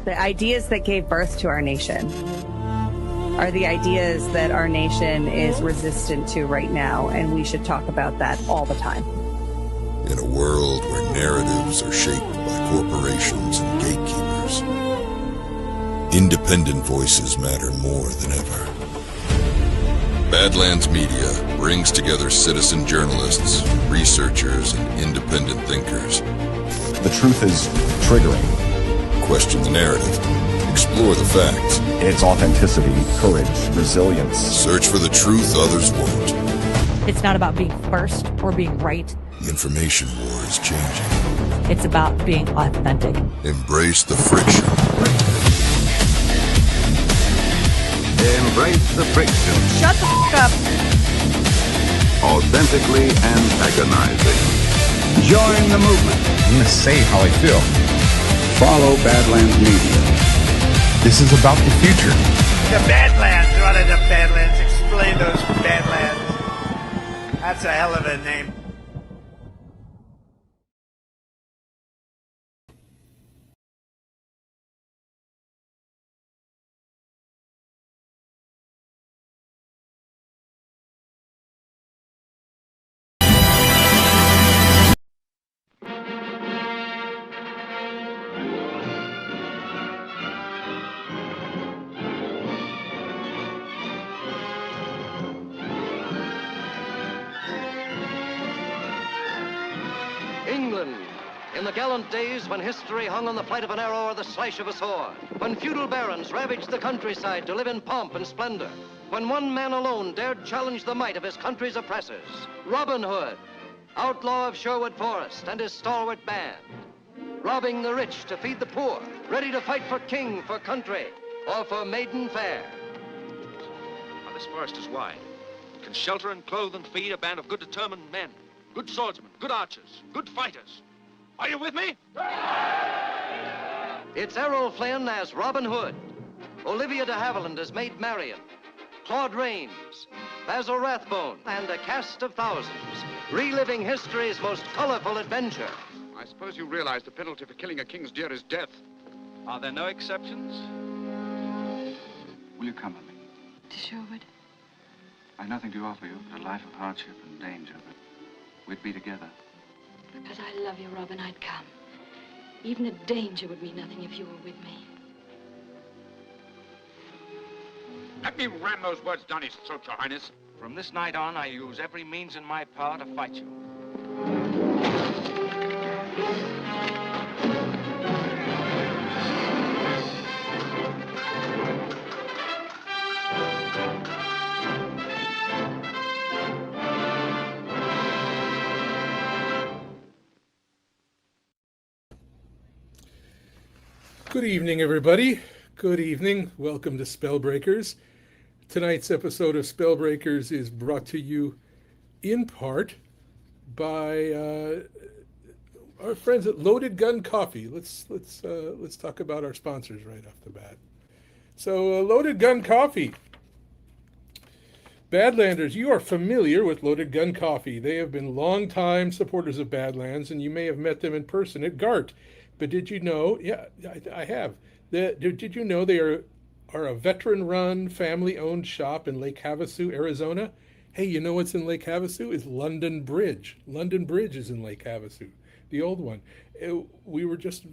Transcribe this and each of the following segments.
The ideas that gave birth to our nation are the ideas that our nation is resistant to right now, and we should talk about that all the time. In a world where narratives are shaped by corporations and gatekeepers, independent voices matter more than ever. Badlands Media brings together citizen journalists, researchers, and independent thinkers. The truth is triggering. Question the narrative. Explore the facts. It's authenticity, courage, resilience. Search for the truth others won't. It's not about being first or being right. The information war is changing. It's about being authentic. Embrace the friction. Embrace the friction. Shut the f*** up. Authentically antagonizing. Join the movement. I'm going to say how I feel. Follow Badlands Media. This is about the future. The Badlands. What are the Badlands? Explain those Badlands. That's a hell of a name. England, in the gallant days when history hung on the flight of an arrow or the slash of a sword, when feudal barons ravaged the countryside to live in pomp and splendor, when one man alone dared challenge the might of his country's oppressors, Robin Hood, outlaw of Sherwood Forest, and his stalwart band, robbing the rich to feed the poor, ready to fight for king, for country, or for maiden fair. Now, this forest is wide. It can shelter and clothe and feed a band of good determined men. Good swordsmen, good archers, good fighters. Are you with me? It's Errol Flynn as Robin Hood, Olivia de Havilland as Maid Marian, Claude Rains, Basil Rathbone, and a cast of thousands, reliving history's most colorful adventure. I suppose you realize the penalty for killing a king's deer is death. Are there no exceptions? Will you come with me? To Sherwood? I've nothing to offer you but a life of hardship and danger, but we'd be together. Because I love you, Robin, I'd come. Even the danger would mean nothing if you were with me. Let me ram those words down his throat, Your Highness. From this night on, I use every means in my power to fight you. Good evening, everybody. Good evening. Welcome to Spellbreakers. Tonight's episode of Spellbreakers is brought to you in part by our friends at Loaded Gun Coffee. Let's talk about our sponsors right off the bat. So, Loaded Gun Coffee. Badlanders, you are familiar with Loaded Gun Coffee. They have been longtime supporters of Badlands, and you may have met them in person at GART. But did you know? Yeah, I have. Did you know they are a veteran-run, family-owned shop in Lake Havasu, Arizona? Hey, you know what's in Lake Havasu? Is London Bridge. London Bridge is in Lake Havasu, the old one. We were just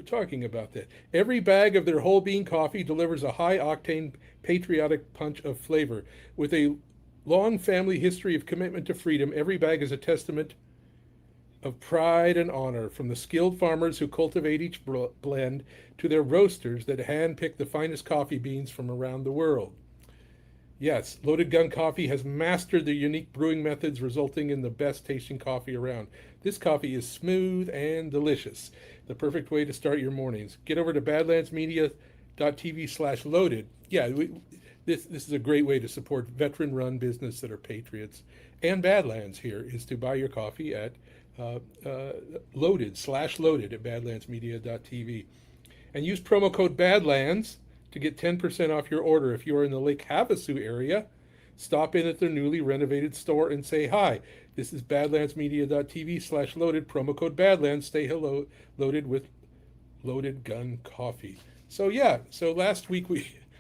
talking about that. Every bag of their whole bean coffee delivers a high-octane, patriotic punch of flavor. With a long family history of commitment to freedom, every bag is a testament of pride and honor, from the skilled farmers who cultivate each blend to their roasters that handpick the finest coffee beans from around the world. Yes, Loaded Gun Coffee has mastered their unique brewing methods, resulting in the best tasting coffee around. This coffee is smooth and delicious, the perfect way to start your mornings. Get over to badlandsmedia.tv/loaded. Yeah, this is a great way to support veteran-run business that are patriots. And Badlands here is to buy your coffee at loaded at badlandsmedia.tv, and use promo code Badlands to get 10% off your order. If you are in the Lake Havasu area, stop in at their newly renovated store and say hi. This is badlandsmedia.tv/loaded, promo code Badlands. Stay loaded with Loaded Gun Coffee. So yeah, so last week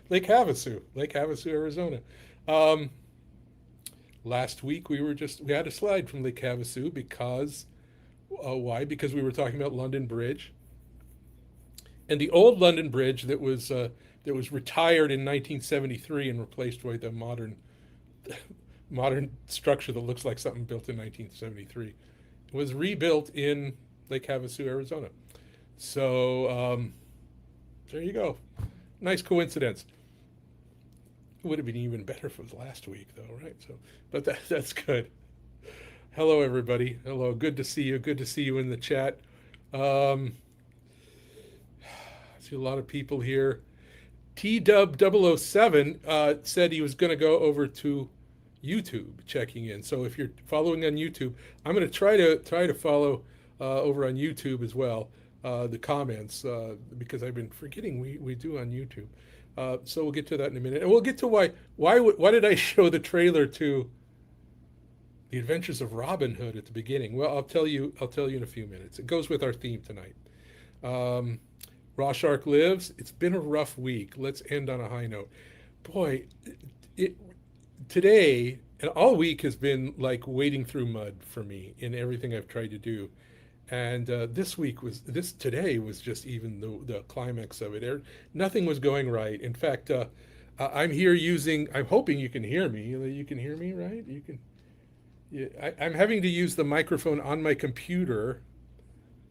Lake Havasu, Arizona. Last week we had a slide from Lake Havasu because why? Because we were talking about London Bridge, and the old London Bridge that was retired in 1973 and replaced by the modern structure that looks like something built in 1973 was rebuilt in Lake Havasu, Arizona. So there you go. Nice coincidence. It would have been even better if it was last week, though, right? So, but that's good. Hello, everybody. Hello. Good to see you. Good to see you in the chat. I see a lot of people here. TW007 said he was going to go over to YouTube, checking in. So if you're following on YouTube, I'm going to try to follow over on YouTube as well. The comments, because I've been forgetting we do on YouTube. So we'll get to that in a minute, and we'll get to why did I show the trailer to The Adventures of Robin Hood at the beginning. Well, I'll tell you in a few minutes. It goes with our theme tonight. Raw Shark Lives. It's been a rough week. Let's end on a high note. Boy, today and all week has been like wading through mud for me in everything I've tried to do. And today was just even the climax of it. Nothing was going right. In fact, I'm hoping you can hear me. You can hear me, right? You can. Yeah, I'm having to use the microphone on my computer.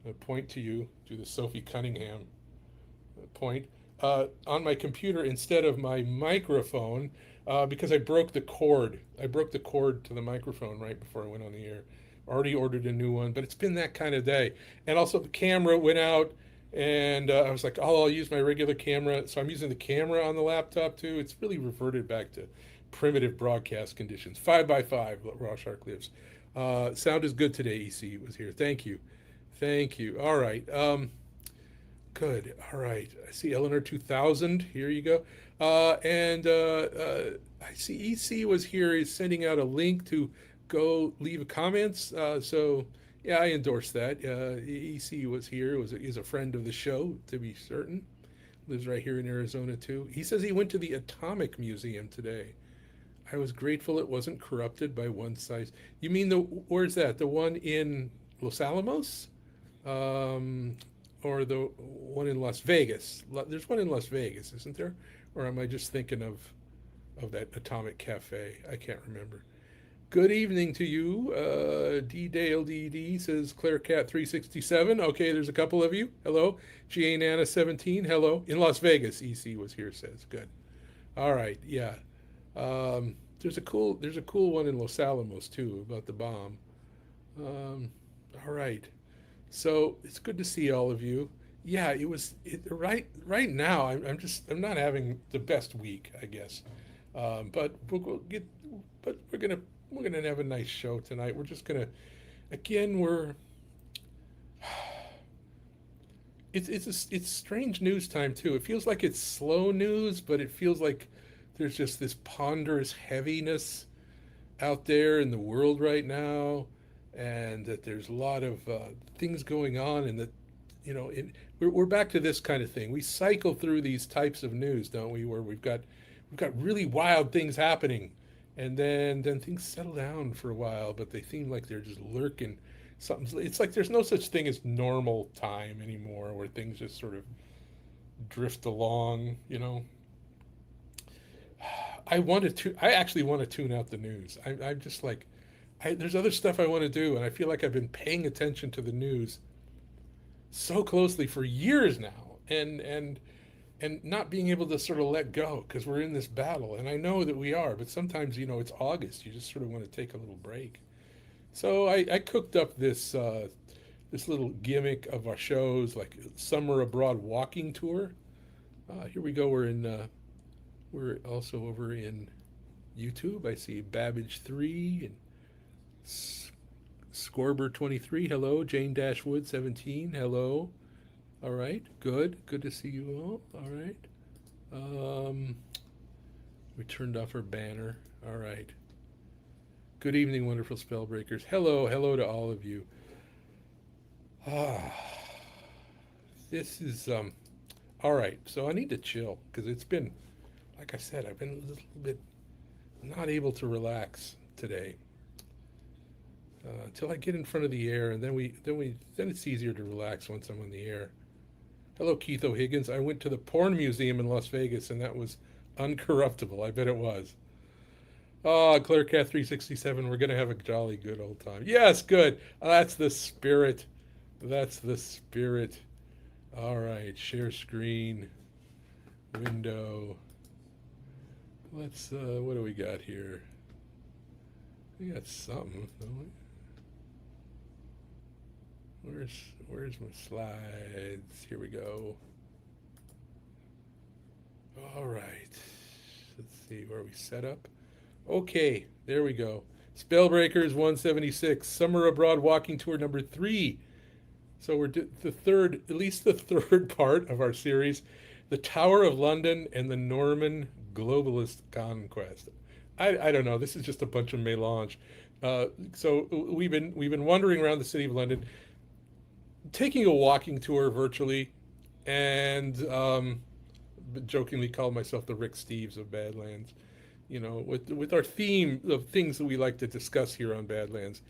I'll point to you, do the Sophie Cunningham point, on my computer instead of my microphone, because I broke the cord. I broke the cord to the microphone right before I went on the air. Already ordered a new one, but it's been that kind of day. And also the camera went out, and I was like, oh, I'll use my regular camera. So I'm using the camera on the laptop too. It's really reverted back to primitive broadcast conditions. 5x5, Raw Shark Lives. Sound is good today, EC was here. Thank you. All right. Good. All right. I see Eleanor 2000. Here you go. And I see EC was here. He's sending out a link to go leave comments. So yeah, I endorse that. EC was here. Is a friend of the show, to be certain. Lives right here in Arizona too. He says he went to the Atomic Museum today. I was grateful it wasn't corrupted by one size. You mean where's that? The one in Los Alamos, or the one in Las Vegas? There's one in Las Vegas, isn't there? Or am I just thinking of that Atomic Cafe? I can't remember. Good evening to you. D-Dale DD says Claire Cat 367. Okay, there's a couple of you. Hello. GA Nana 17. Hello. In Las Vegas, EC was here, says. Good. All right, yeah. There's a cool one in Los Alamos too about the bomb. All right. So it's good to see all of you. Yeah, right now I'm not having the best week, I guess. But we're gonna have a nice show tonight. We're just gonna, again, it's strange news time too. It feels like it's slow news, but it feels like there's just this ponderous heaviness out there in the world right now, and that there's a lot of things going on, and that we're back to this kind of thing. We cycle through these types of news, don't we? Where we've got really wild things happening. And then things settle down for a while, but they seem like they're just lurking. It's like there's no such thing as normal time anymore, where things just sort of drift along, I actually want to tune out the news. I'm just like, there's other stuff I want to do, and I feel like I've been paying attention to the news so closely for years now, and not being able to sort of let go, because we're in this battle, and I know that we are, but sometimes, it's August, you just sort of want to take a little break. So I cooked up this little gimmick of our shows, like Summer Abroad Walking Tour. Here we go, we're also over in YouTube. I see Babbage 3 and Scorber 23, hello. Jane Dashwood 17, hello. All right, good to see you all. All right, we turned off our banner. All right, good evening, wonderful Spellbreakers. Hello to all of you. This is All right, so I need to chill because it's been, like I said, I've been a little bit not able to relax today until I get in front of the air, and then it's easier to relax once I'm on the air. Hello, Keith O'Higgins. I went to the porn museum in Las Vegas, and that was uncorruptible. I bet it was. Oh, Clairecat 367. We're gonna have a jolly good old time. Yes, good. That's the spirit. That's the spirit. All right, share screen, window. Let's, what do we got here? We got something, don't we? Where's my slides? Here we go. All right. Let's see, where are we set up? Okay, there we go. Spellbreakers 176, Summer Abroad Walking Tour number 3. So we're the third, at least the third part of our series, the Tower of London and the Norman Globalist Conquest. I don't know. This is just a bunch of melange. So we've been wandering around the city of London, taking a walking tour virtually, and jokingly called myself the Rick Steves of Badlands. You know, with our theme of things that we like to discuss here on Badlands.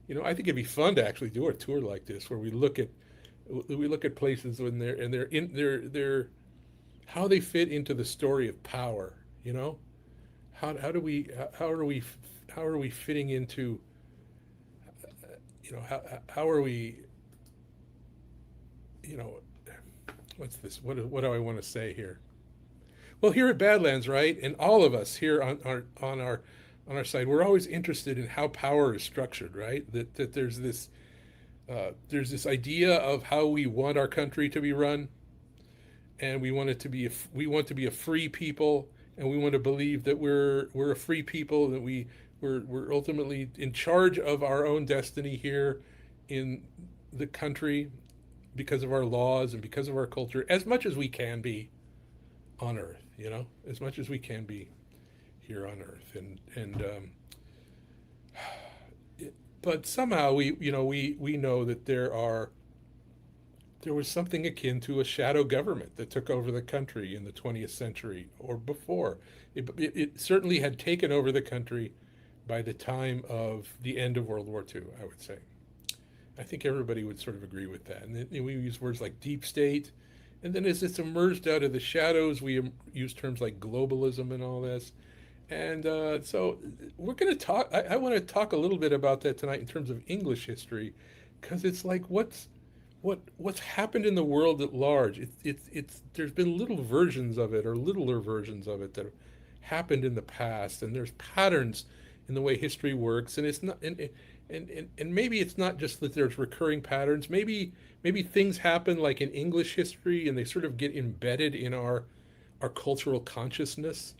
You know, I think it'd be fun to actually do a tour like this, where we look at places when they're how they fit into the story of power. You know, how are we fitting into, you know, how are we, you know, what's this? What do I want to say here? Well, here at Badlands, right, and all of us here on our side, we're always interested in how power is structured, right? That there's this idea of how we want our country to be run, and we want to be a free people, and we want to believe that we're a free people, that we're ultimately in charge of our own destiny here in the country because of our laws and because of our culture, as much as we can be on Earth, you know, as much as we can be here on Earth, but somehow we know that there was something akin to a shadow government that took over the country in the 20th century or before. It certainly had taken over the country by the time of the end of World War II, I would say. I think everybody would sort of agree with that. And we use words like deep state, and then as it's emerged out of the shadows, we use terms like globalism and all this. And so we're going to talk, I want to talk a little bit about that tonight in terms of English history, because it's like what's happened in the world at large. It's there's been little versions of it, or littler versions of it, that have happened in the past, and there's patterns in the way history works, and it's not and maybe it's not just that there's recurring patterns. Maybe things happen like in English history, and they sort of get embedded in our cultural consciousness.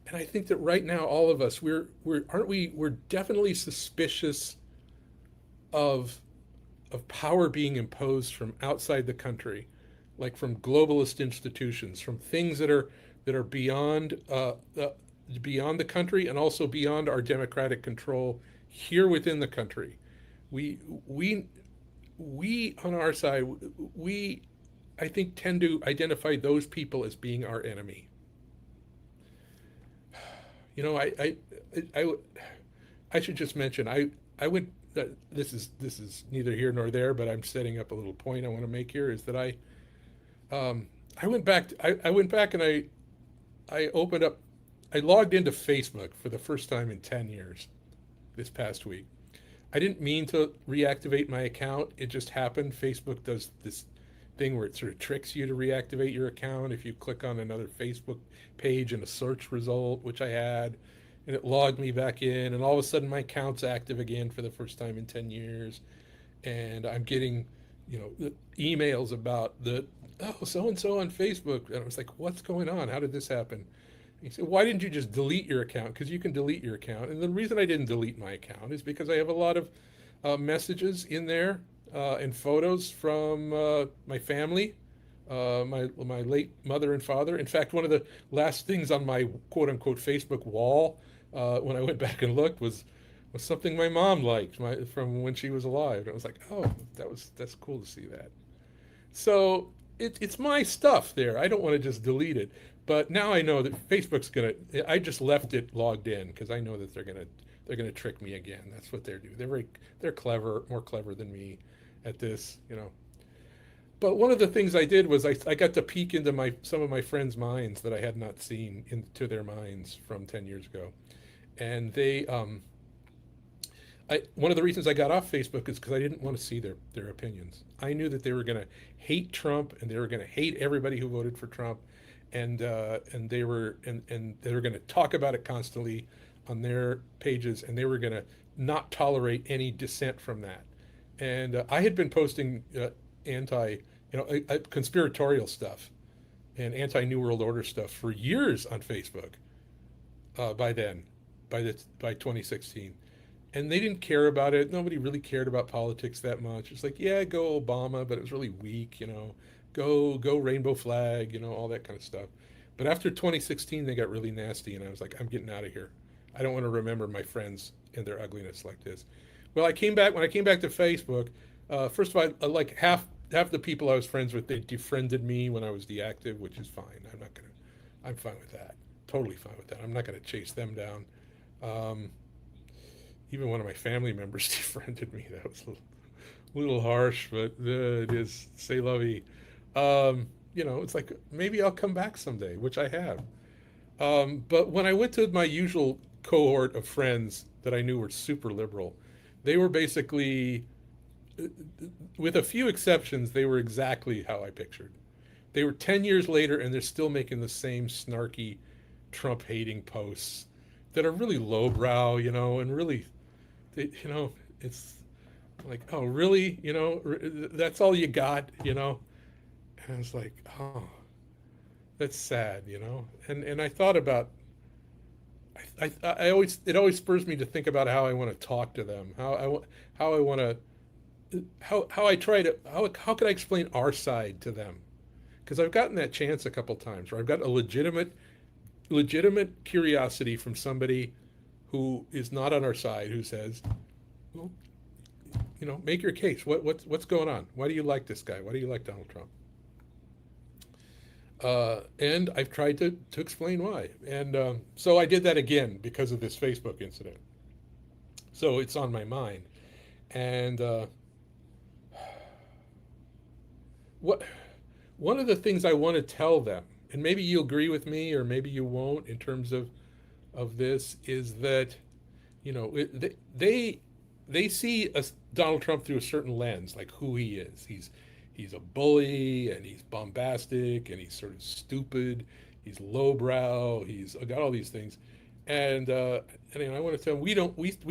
And I think that right now, all of us, we're definitely suspicious of power being imposed from outside the country, like from globalist institutions, from things that are beyond the country, and also beyond our democratic control here within the country. We on our side, I think, tend to identify those people as being our enemy. You know, I should just mention, I went, this is neither here nor there, but I'm setting up a little point I want to make here, is that I went back and I opened up, I logged into Facebook for the first time in 10 years this past week. I didn't mean to reactivate my account. It just happened. Facebook does this thing where it sort of tricks you to reactivate your account if you click on another Facebook page in a search result, which I had, and it logged me back in, and all of a sudden my account's active again for the first time in 10 years, and I'm getting, you know, emails about so-and-so on Facebook, and I was like, what's going on? How did this happen? He said, why didn't you just delete your account? Because you can delete your account. And the reason I didn't delete my account is because I have a lot of messages in there and photos from my family, my late mother and father. In fact, one of the last things on my quote-unquote Facebook wall when I went back and looked was something my mom liked from when she was alive. And I was like, oh, that's cool to see that. So it's my stuff there. I don't want to just delete it. But now I know that Facebook's gonna. I just left it logged in because I know that they're gonna trick me again. That's what they're doing. They're clever, more clever than me at this, you know. But one of the things I did was I got to peek into some of my friends' minds that I had not seen into their minds from 10 years ago, and one of the reasons I got off Facebook is because I didn't want to see their opinions. I knew that they were going to hate Trump and they were going to hate everybody who voted for Trump, and they were going to talk about it constantly on their pages, and they were going to not tolerate any dissent from that. And I had been posting conspiratorial stuff and anti-New World Order stuff for years on Facebook. By 2016. And they didn't care about it. Nobody really cared about politics that much. It's like, yeah, go Obama, but it was really weak, you know. Go rainbow flag, you know, all that kind of stuff. But after 2016, they got really nasty, and I was like, I'm getting out of here. I don't want to remember my friends and their ugliness like this. Well, when I came back to Facebook, first of all, like half the people I was friends with, they defriended me when I was deactive, which is fine. I'm fine with that. Totally fine with that. I'm not going to chase them down. Even one of my family members defriended me. That was a little harsh, but it is, c'est la vie. You know, it's like, maybe I'll come back someday, which I have. But when I went to my usual cohort of friends that I knew were super liberal, they were basically, with a few exceptions, they were exactly how I pictured. They were 10 years later, and they're still making the same snarky, Trump-hating posts that are really lowbrow, you know, and really, you know, it's like, oh, really? You know, that's all you got, you know? And I was like, oh, that's sad, you know? And I thought about, it always spurs me to think about how I want to talk to them, how could I explain our side to them? Because I've gotten that chance a couple times where I've got a legitimate curiosity from somebody who is not on our side, who says, well, you know, make your case. What's going on? Why do you like this guy? Why do you like Donald Trump? And I've tried to explain why. And so I did that again because of this Facebook incident. So it's on my mind. And one of the things I want to tell them, and maybe you'll agree with me or maybe you won't in terms of this, is that, you know, they see Donald Trump through a certain lens, like who he is. He's a bully, and he's bombastic, and he's sort of stupid, he's lowbrow, he's got all these things. And I want to tell them we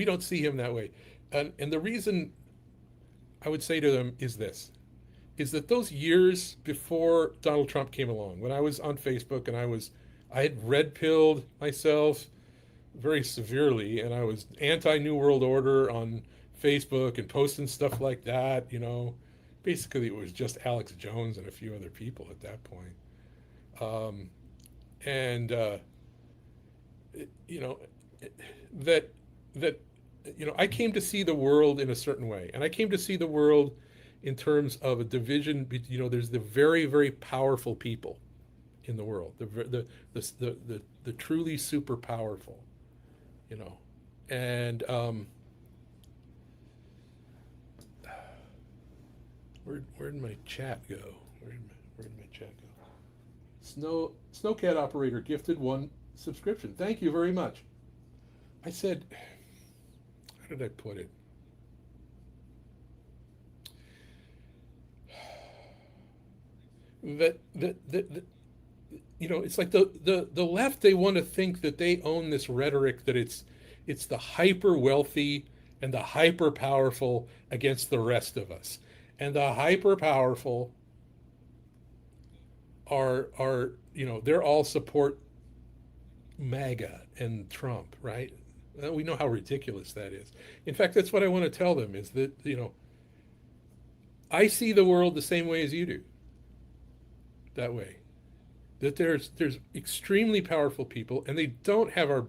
don't see him that way. And the reason I would say to them is this, is that those years before Donald Trump came along, when I was on Facebook and I had red-pilled myself very severely, and I was anti-New World Order on Facebook and posting stuff like that, you know. Basically, it was just Alex Jones and a few other people at that point. You know, that you know, I came to see the world in a certain way, and I came to see the world in terms of a division. You know, there's the very, very powerful people in the world, the truly super powerful, you know, and where did my chat go? Where did my chat go? Snowcat operator gifted 1 subscription. Thank you very much. I said, how did I put it? That you know, it's like the left, they want to think that they own this rhetoric that it's the hyper wealthy and the hyper powerful against the rest of us. And the hyper powerful are you know, they're all support MAGA and Trump, right? We know how ridiculous that is. In fact, that's what I want to tell them, is that, you know, I see the world the same way as you do. That way. That there's extremely powerful people, and they don't have our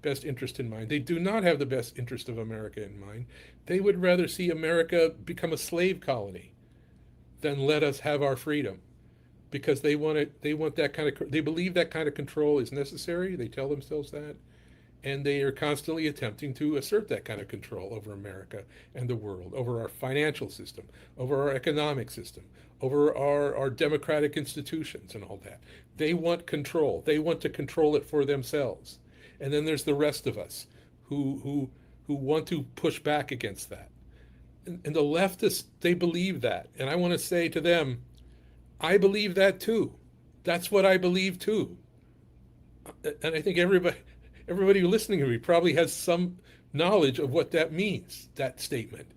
best interest in mind. They do not have the best interest of America in mind. They would rather see America become a slave colony. then let us have our freedom, because they want it. They want that kind of. They believe that kind of control is necessary. They tell themselves that, and they are constantly attempting to assert that kind of control over America and the world, over our financial system, over our economic system, over our democratic institutions and all that. They want control. They want to control it for themselves. And then there's the rest of us who want to push back against that. And the leftists, they believe that. And I want to say to them, I believe that too. That's what I believe too. And I think everybody listening to me probably has some knowledge of what that means, that statement.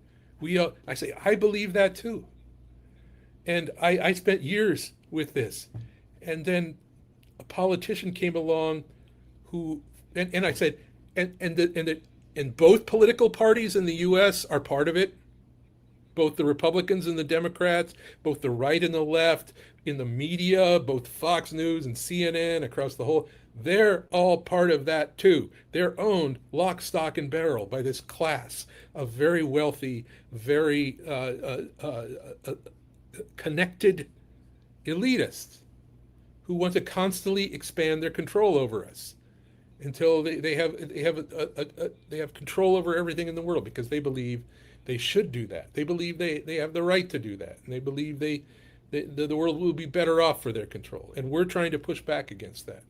I say, I believe that too. And I spent years with this. And then a politician came along who, and I said, and both political parties in the U.S. are part of it. Both the Republicans and the Democrats, both the right and the left, in the media, both Fox News and CNN, across the whole, they're all part of that too. They're owned lock, stock, and barrel by this class of very wealthy, very connected elitists who want to constantly expand their control over us until they have control over everything in the world, because they believe they should do that. They believe they have the right to do that, and they believe the world will be better off for their control. And we're trying to push back against that.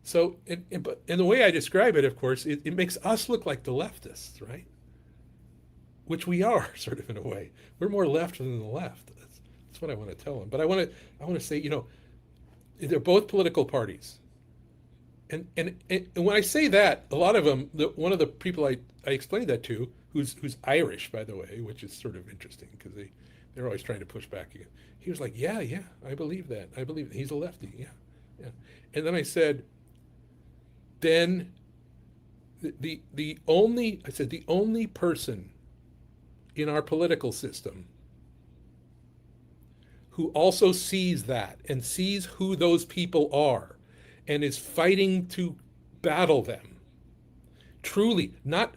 So, and the way I describe it, of course, it makes us look like the leftists, right? Which we are, sort of, in a way. We're more left than the left. That's what I want to tell them. But I want to say, they're both political parties. And when I say that, a lot of them, one of the people I explained that to, who's Irish, by the way, which is sort of interesting, because they're always trying to push back again. He was like, yeah, I believe that. I believe that. He's a lefty, yeah. And then I said, then the only person in our political system who also sees that and sees who those people are and is fighting to battle them, truly, not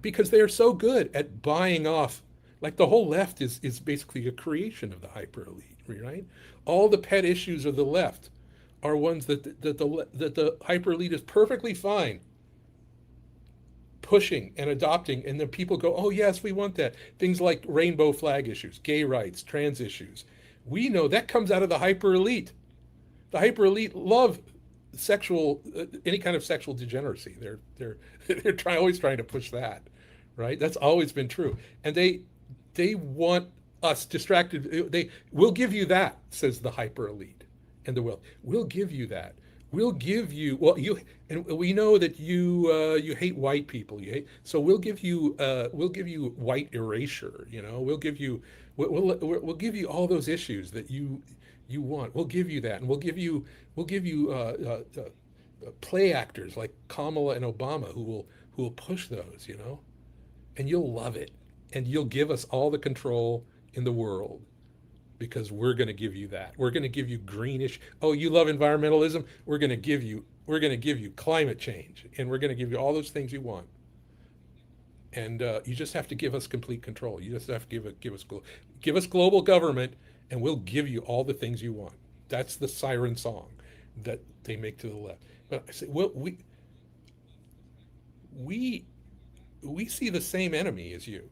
because they are so good at buying off, like the whole left is basically a creation of the hyper elite, right? All the pet issues of the left are ones that the hyper elite is perfectly fine pushing and adopting, and then people go, oh yes, we want that. Things like rainbow flag issues, gay rights, trans issues. We know that comes out of the hyper elite. The hyper elite love any kind of sexual degeneracy. They're always trying to push that, right? That's always been true, and they want us distracted. They will give you that, says the hyper elite and the wealth. We'll give you that. We'll give you, well, and we know that you hate white people. So we'll give you white erasure. We'll give you all those issues that you want. We'll give you that, and we'll give you play actors like Kamala and Obama who will push those. And you'll love it, and you'll give us all the control in the world. Because we're going to give you that. We're going to give you greenish. Oh, you love environmentalism? We're going to give you climate change, and we're going to give you all those things you want. And you just have to give us complete control. You just have to give us global government, and we'll give you all the things you want. That's the siren song that they make to the left. But I say, well, we see the same enemy as you.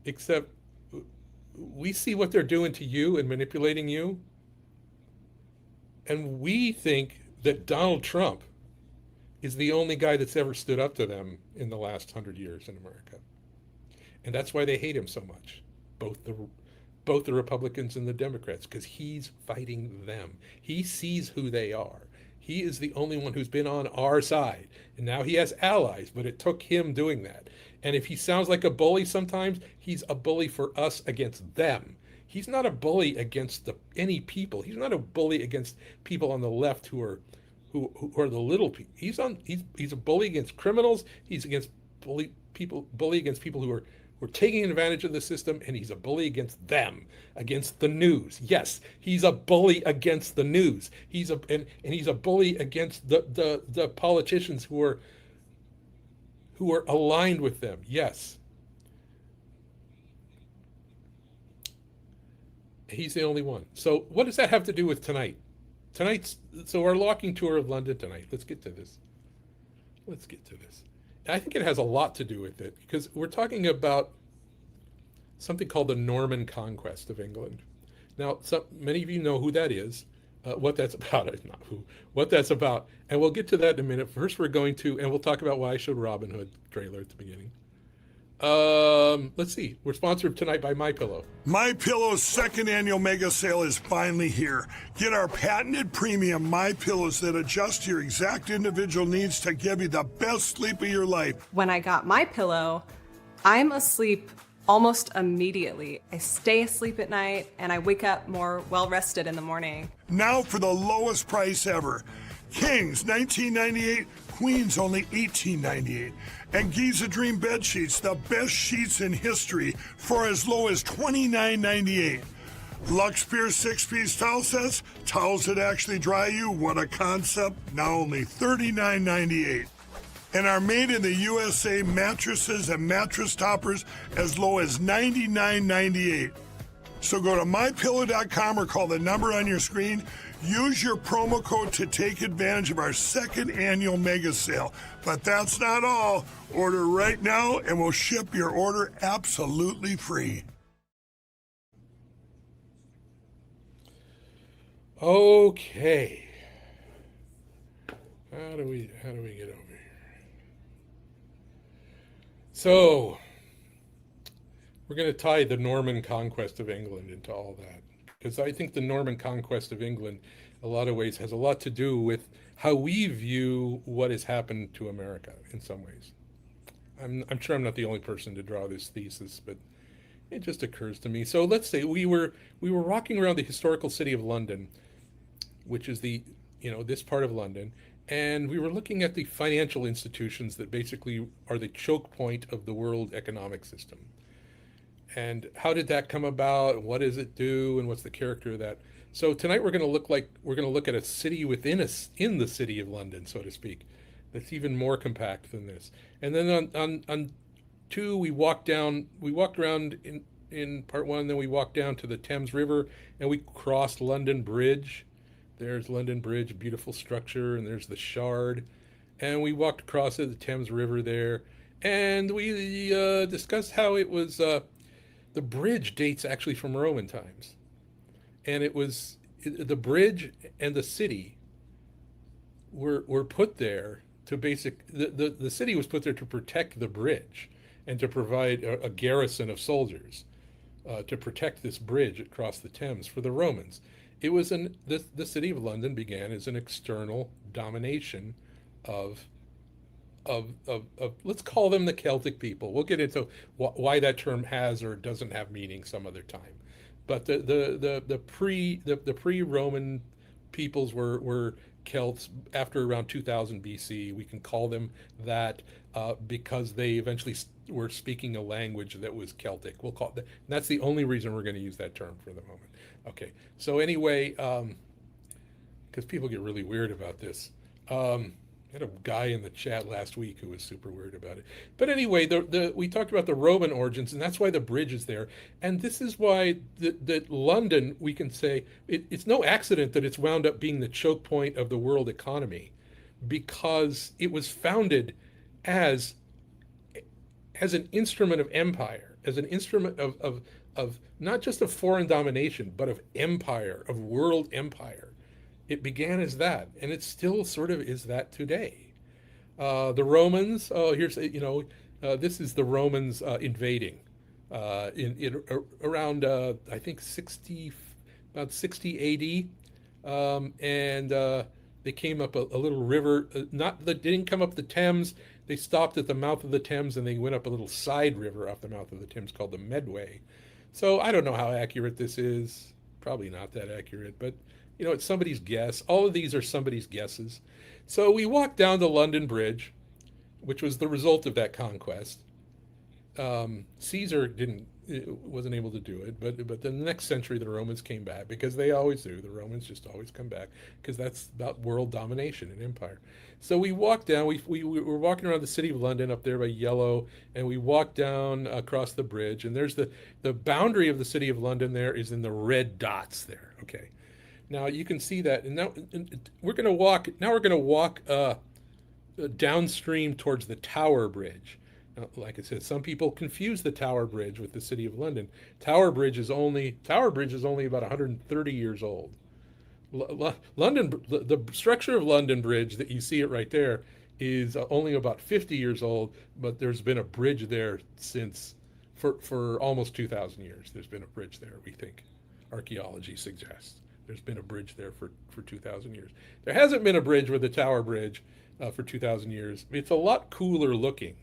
Except we see what they're doing to you and manipulating you. And we think that Donald Trump is the only guy that's ever stood up to them in the last 100 years in America. And that's why they hate him so much, both the Republicans and the Democrats, because he's fighting them. He sees who they are. He is the only one who's been on our side. And now he has allies, but it took him doing that. And if he sounds like a bully sometimes, he's a bully for us against them. He's not a bully against any people. He's not a bully against people on the left who are the little people. He's a bully against criminals. He's against bully against people who are taking advantage of the system, and he's a bully against them, against the news. Yes, he's a bully against the news. He's a bully against the politicians who are aligned with them. Yes. He's the only one. So what does that have to do with tonight? So our walking tour of London tonight. Let's get to this. I think it has a lot to do with it because we're talking about something called the Norman Conquest of England. Now, many of you know who that is, what that's about, not who, what that's about, and we'll get to that in a minute. First, we'll talk about why I showed Robin Hood trailer at the beginning. Let's see. We're sponsored tonight by MyPillow. MyPillow's second annual mega sale is finally here. Get our patented premium MyPillows that adjust to your exact individual needs to give you the best sleep of your life. When I got MyPillow, I'm asleep almost immediately. I stay asleep at night and I wake up more well-rested in the morning. Now for the lowest price ever. Kings, $19.98. Queens, only $18.98. And Giza Dream bed sheets, the best sheets in history, for as low as $29.98. Lux Pier 6-piece towel sets, towels that actually dry you. What a concept. Now only $39.98. And our made in the USA mattresses and mattress toppers as low as $99.98. So go to mypillow.com or call the number on your screen. Use your promo code to take advantage of our second annual mega sale. But that's not all. Order right now and we'll ship your order absolutely free. Okay. How do we get over here? So, we're going to tie the Norman Conquest of England into all that. Because I think the Norman Conquest of England, a lot of ways, has a lot to do with how we view what has happened to America in some ways. I'm sure I'm not the only person to draw this thesis, but it just occurs to me. So let's say we were walking around the historical city of London, which is this part of London, and we were looking at the financial institutions that basically are the choke point of the world economic system. And how did that come about? What does it do? And what's the character of that? So tonight we're going to look at a city in the city of London, so to speak, that's even more compact than this. And then on two, we walked around in part one, then we walked down to the Thames River and we crossed London Bridge. There's London Bridge, beautiful structure, and there's the Shard. And we walked across the Thames River there, and we discussed how it was, the bridge dates actually from Roman times. And the bridge and the city were put there to the city was put there to protect the bridge and to provide a garrison of soldiers to protect this bridge across the Thames for the Romans. It was the city of London began as an external domination of let's call them the Celtic people. We'll get into why that term has or doesn't have meaning some other time. But the pre-Roman peoples were Celts after around 2000 BC. We can call them that because they eventually were speaking a language that was Celtic. We'll call it that. And that's the only reason we're going to use that term for the moment. Okay. So anyway, because people get really weird about this. I had a guy in the chat last week who was super weird about it. But anyway, we talked about the Roman origins, and that's why the bridge is there. And this is why that London, we can say, it's no accident that it's wound up being the choke point of the world economy, because it was founded as an instrument of empire, as an instrument of not just of foreign domination, but of empire, of world empire. It began as that, and it still sort of is that today. The Romans, this is the Romans invading around, I think, about 60 AD. And they came up a little river, they didn't come up the Thames, they stopped at the mouth of the Thames and they went up a little side river off the mouth of the Thames called the Medway. So I don't know how accurate this is, probably not that accurate, but it's somebody's guess. All of these are somebody's guesses. So we walked down the London Bridge, which was the result of that conquest. Caesar didn't wasn't able to do it. But the next century, the Romans came back, because they always do. The Romans just always come back, because that's about world domination and empire. So we walked down. We were walking around the city of London up there by Yellow, and we walked down across the bridge. And there's the boundary of the city of London. There is in the red dots there. Okay, now you can see that. And now we're going to walk. Now we're going to walk downstream towards the Tower Bridge. Like I said, some people confuse the Tower Bridge with the City of London. Tower Bridge is only about 130 years old. London, the structure of London Bridge that you see it right there is only about 50 years old, but there's been a bridge there for almost 2,000 years. There's been a bridge there, we think. Archaeology suggests there's been a bridge there for 2,000 years. There hasn't been a bridge with the Tower Bridge for 2,000 years. It's a lot cooler looking.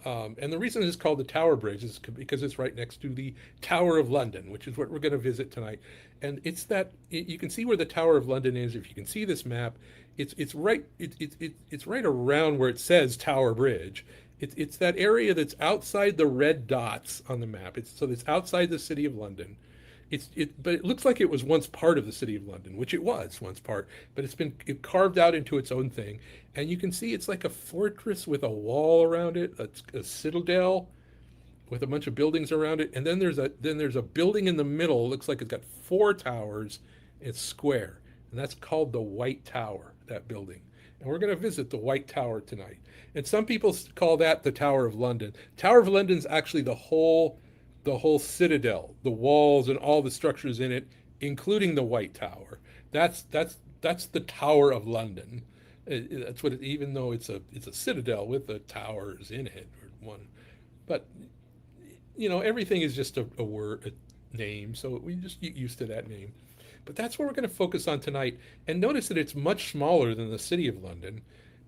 And the reason it's called the Tower Bridge is because it's right next to the Tower of London, which is what we're going to visit tonight. And it's you can see where the Tower of London is. If you can see this map, it's right around where it says Tower Bridge. It's that area that's outside the red dots on the map. It's outside the City of London. But it looks like it was once part of the City of London, which it was once part, but it's been carved out into its own thing. And you can see it's like a fortress with a wall around it, a citadel with a bunch of buildings around it. And then there's a building in the middle. It looks like it's got 4 towers. It's square, and that's called the White Tower, that building. And we're going to visit the White Tower tonight. And some people call that the Tower of London. Tower of London's actually the whole citadel, the walls and all the structures in it, including the White Tower. That's the Tower of London. That's what even though it's a citadel with the towers in it, or one, but everything is just a word, a name. So we just get used to that name. But that's what we're going to focus on tonight. And notice that it's much smaller than the City of London,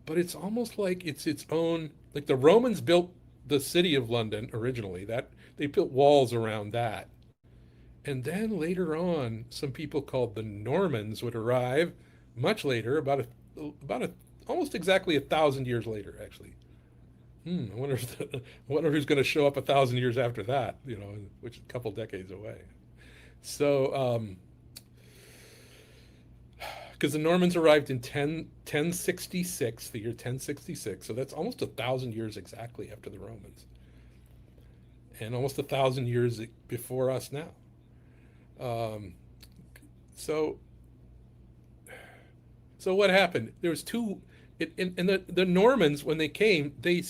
but it's almost like it's its own. Like the Romans built the City of London originally. That they built walls around that. And then later on, some people called the Normans would arrive much later, about almost exactly 1,000 years later, actually. I wonder who's going to show up 1,000 years after that, which is a couple decades away. So, because the Normans arrived in 1066, the year 1066, so that's almost 1,000 years exactly after the Romans. And almost 1,000 years before us now. So what happened? There was the Normans, when they came, they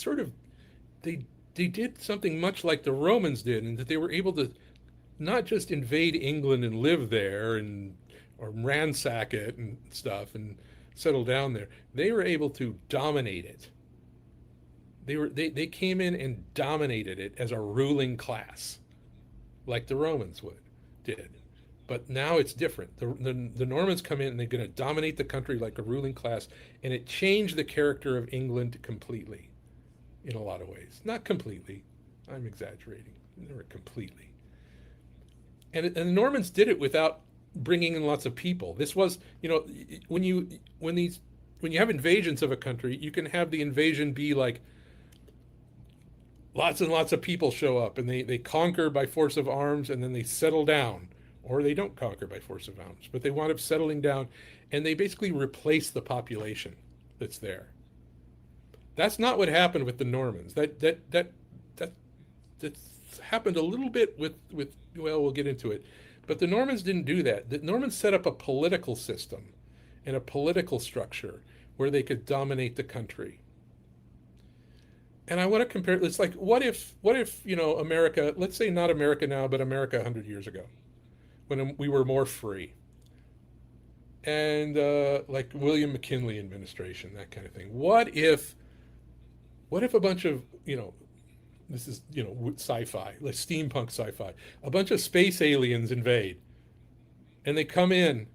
did something much like the Romans did, in that they were able to not just invade England and live there or ransack it and stuff and settle down there. They were able to dominate it. They came in and dominated it as a ruling class, like the Romans did. But now it's different. The Normans come in and they're going to dominate the country like a ruling class, and it changed the character of England completely, in a lot of ways. Not completely. I'm exaggerating. Never completely. And the Normans did it without bringing in lots of people. This was, when you have invasions of a country, you can have the invasion be like lots and lots of people show up, and they conquer by force of arms, and then they settle down. Or they don't conquer by force of arms, but they wind up settling down, and they basically replace the population that's there. That's not what happened with the Normans. That happened a little bit with we'll get into it, but the Normans didn't do that. The Normans set up a political system and a political structure where they could dominate the country. And I want to compare. It's like, what if America? Let's say not America now, but America 100 years ago, when we were more free, and like William McKinley administration, that kind of thing. What if a bunch of, this is, sci-fi, like steampunk sci-fi, a bunch of space aliens invade, and they come in,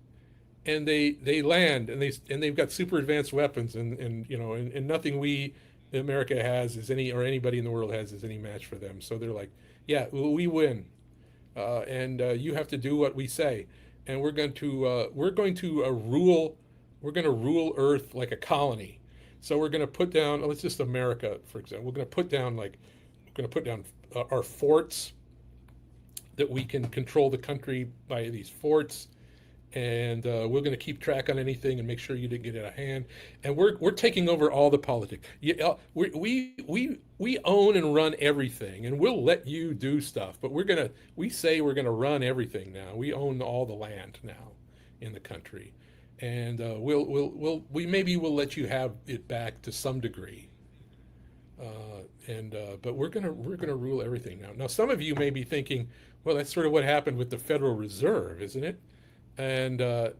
and they land, and they've got super advanced weapons, and nothing America has or anybody in the world has is any match for them. So they're like, yeah, we win. And you have to do what we say, and we're going to rule Earth like a colony. So we're going to put down, let's just America, for example. We're going to put down our forts, that we can control the country by these forts, and we're going to keep track on anything and make sure you didn't get out of hand. And we're taking over all the politics. We own and run everything, and we'll let you do stuff. But we say we're gonna run everything now. We own all the land now in the country, and we'll let you have it back to some degree. But we're gonna rule everything now. Now, some of you may be thinking, well, that's sort of what happened with the Federal Reserve, isn't it? And is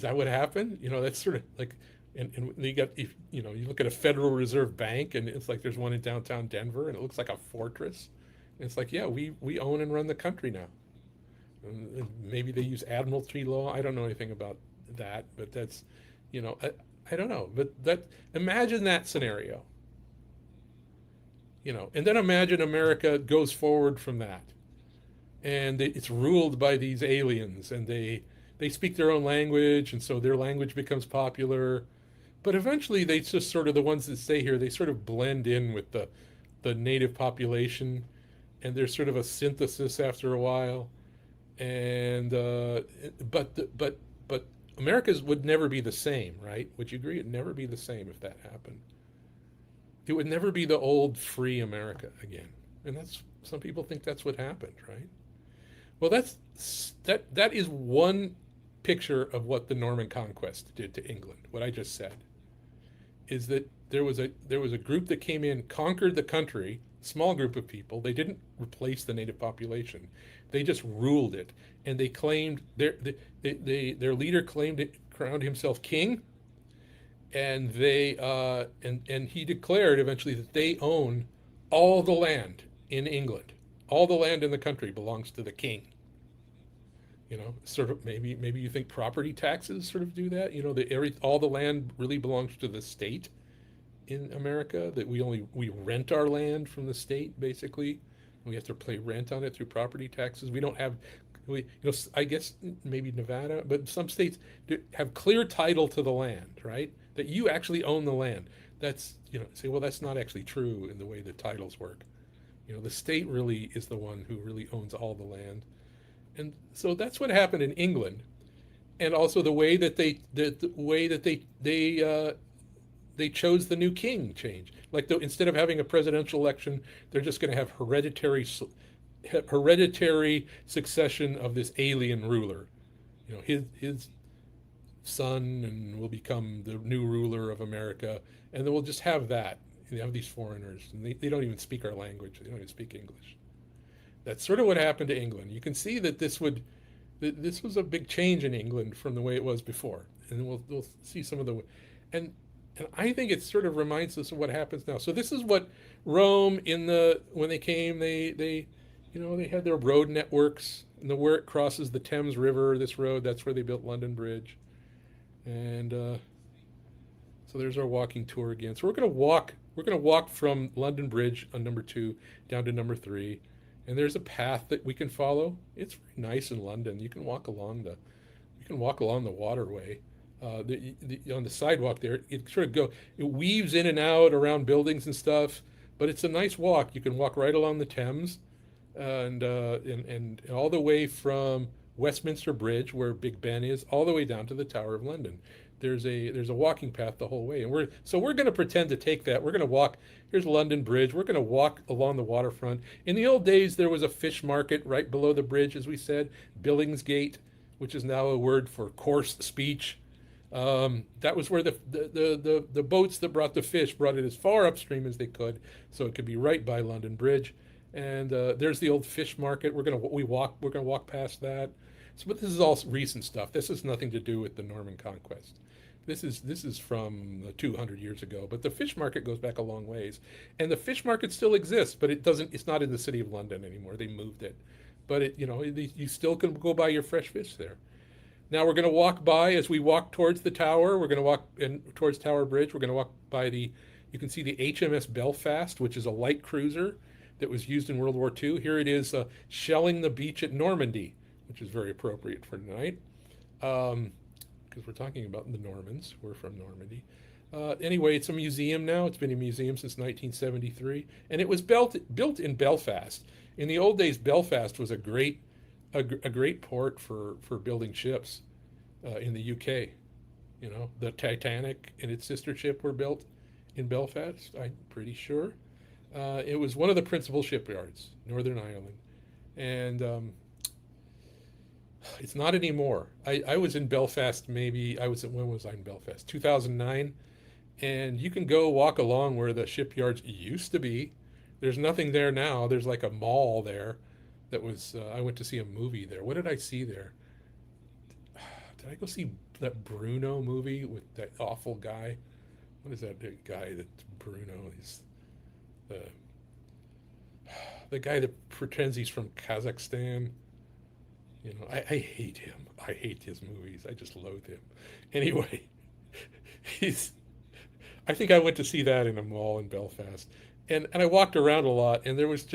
that what happened? That's sort of like, and you got, if you look at a Federal Reserve Bank, and it's like there's one in downtown Denver, and it looks like a fortress. And it's like, yeah, we own and run the country now. And maybe they use admiralty law. I don't know anything about that, but that's, I don't know. But imagine that scenario. And then imagine America goes forward from that, and it's ruled by these aliens, and they speak their own language, and so their language becomes popular. But eventually they just sort of, the ones that stay here, they sort of blend in with the native population, and there's sort of a synthesis after a while. And but America's would never be the same, right? Would you agree? It'd never be the same if that happened. It would never be the old free America again. And some people think that's what happened, right? Well, that is one picture of what the Norman Conquest did to England. What I just said is that there was a group that came in, conquered the country, small group of people. They didn't replace the native population. They just ruled it, and they claimed their leader crowned himself king, and he declared eventually that they own all the land in England. All the land in the country belongs to the king. Sort of maybe you think property taxes sort of do that. All the land really belongs to the state in America. That we rent our land from the state, basically. We have to pay rent on it through property taxes. We don't have, I guess maybe Nevada, but some states have clear title to the land, right? That you actually own the land. That's, say, well, that's not actually true in the way the titles work. The state really is the one who really owns all the land. And so that's what happened in England. And also the way that they chose the new king changed. Like instead of having a presidential election, they're just going to have hereditary succession of this alien ruler. His son and will become the new ruler of America, and then we'll just have that. They have these foreigners, and they don't even speak our language. They don't even speak English. That's sort of what happened to England. You can see that this was a big change in England from the way it was before, and we'll see some of the, and I think it sort of reminds us of what happens now. So this is what Rome when they came, they had their road networks, and where it crosses the Thames River, this road, that's where they built London Bridge, and so there's our walking tour again. So we're going to walk from London Bridge on number 2 down to number 3. And there's a path that we can follow. It's very nice in London. You can walk along the waterway. On the sidewalk there, it weaves in and out around buildings and stuff, but it's a nice walk. You can walk right along the Thames, and all the way from Westminster Bridge, where Big Ben is, all the way down to the Tower of London. There's a walking path the whole way, and we're going to pretend to take that. We're going to walk. Here's London Bridge. We're going to walk along the waterfront. In the old days, there was a fish market right below the bridge, as we said, Billingsgate, which is now a word for coarse speech. That was where the boats that brought the fish brought it as far upstream as they could, so it could be right by London Bridge. And there's the old fish market. We're gonna walk past that. So, but this is all recent stuff. This has nothing to do with the Norman Conquest. This is from 200 years ago. But the fish market goes back a long ways, and the fish market still exists, but it's not in the city of London anymore. They moved it, but you still can go buy your fresh fish there. Now we're going to walk by, as we walk towards the tower, we're going to walk towards Tower Bridge. We're going to walk by you can see the HMS Belfast, which is a light cruiser that was used in World War II. Here it is shelling the beach at Normandy, which is very appropriate for tonight, because we're talking about the Normans. We're from Normandy. Anyway, it's a museum now. It's been a museum since 1973, and it was built in Belfast. In the old days, Belfast was a great port for building ships in the UK. You know, the Titanic and its sister ship were built in Belfast, I'm pretty sure. It was one of the principal shipyards, Northern Ireland. And it's not anymore. I was in Belfast when was I in Belfast? 2009. And you can go walk along where the shipyards used to be. There's nothing there now. There's like a mall there that was, I went to see a movie there. What did I see there? Did I go see that Bruno movie with that awful guy? What is that guy that's Bruno? He's the guy that pretends he's from Kazakhstan. You know, I hate him. I hate his movies. I just loathe him. Anyway, I think I went to see that in a mall in Belfast. And I walked around a lot, and there was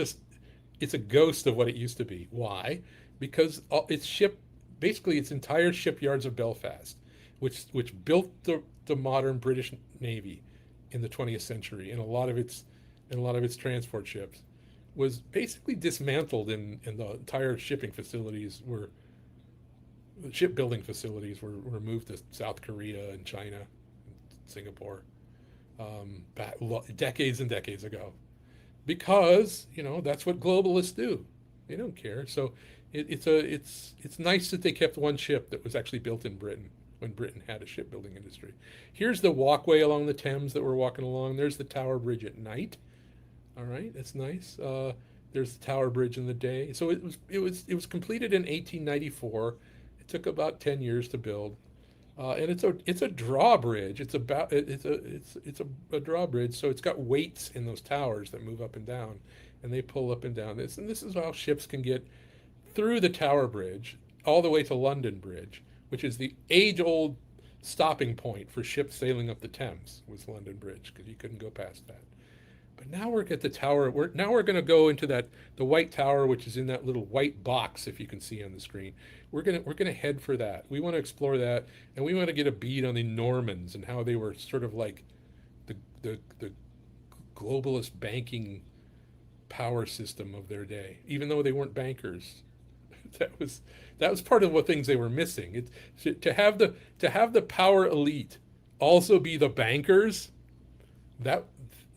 it's a ghost of what it used to be. Why? Because basically its entire shipyards of Belfast, which built the modern British Navy in the 20th century, and a lot of its transport ships, was basically dismantled, and the entire shipbuilding facilities were moved to South Korea and China, and Singapore, back decades and decades ago, because that's what globalists do. They don't care. So it's nice that they kept one ship that was actually built in Britain when Britain had a shipbuilding industry. Here's the walkway along the Thames that we're walking along. There's the Tower Bridge at night. All right, that's nice. There's the Tower Bridge in the day. So it was completed in 1894. It took about 10 years to build, and it's a drawbridge. It's a drawbridge. So it's got weights in those towers that move up and down, and they pull up and down. This is how ships can get through the Tower Bridge all the way to London Bridge, which is the age-old stopping point for ships sailing up the Thames, was London Bridge, because you couldn't go past that. But now we're at the tower. We're going to go into the White Tower, which is in that little white box, if you can see on the screen. We're gonna head for that. We want to explore that, and we want to get a bead on the Normans and how they were sort of like the globalist banking power system of their day, even though they weren't bankers. That was part of what things they were missing. To have the power elite also be the bankers.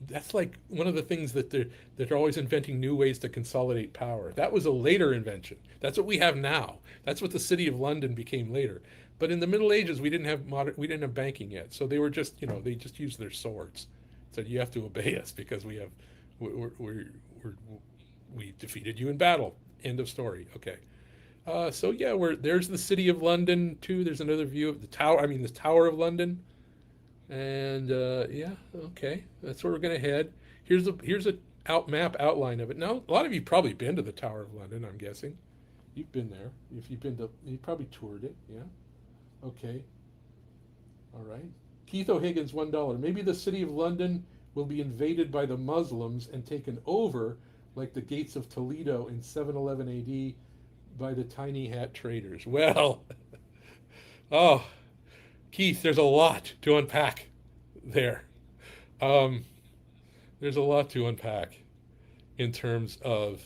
That's like one of the things that they're always inventing new ways to consolidate power. That was a later invention. That's what we have now. That's what the City of London became later. But in the Middle Ages, we didn't have banking yet. So they were just, they just used their swords. Said, you have to obey us because we defeated you in battle. End of story. Okay. So yeah, there's the City of London too. There's another view of the tower. The Tower of London. And yeah, okay, that's where we're going to head. Here's a map outline of it. Now, a lot of you probably been to the Tower of London, I'm guessing. You've been there. If you probably toured it, yeah. Okay. All right. Keith O'Higgins, $1. Maybe the City of London will be invaded by the Muslims and taken over like the gates of Toledo in 711 AD by the tiny hat traders. Well, oh, Keith, there's a lot to unpack there. There's a lot to unpack in terms of,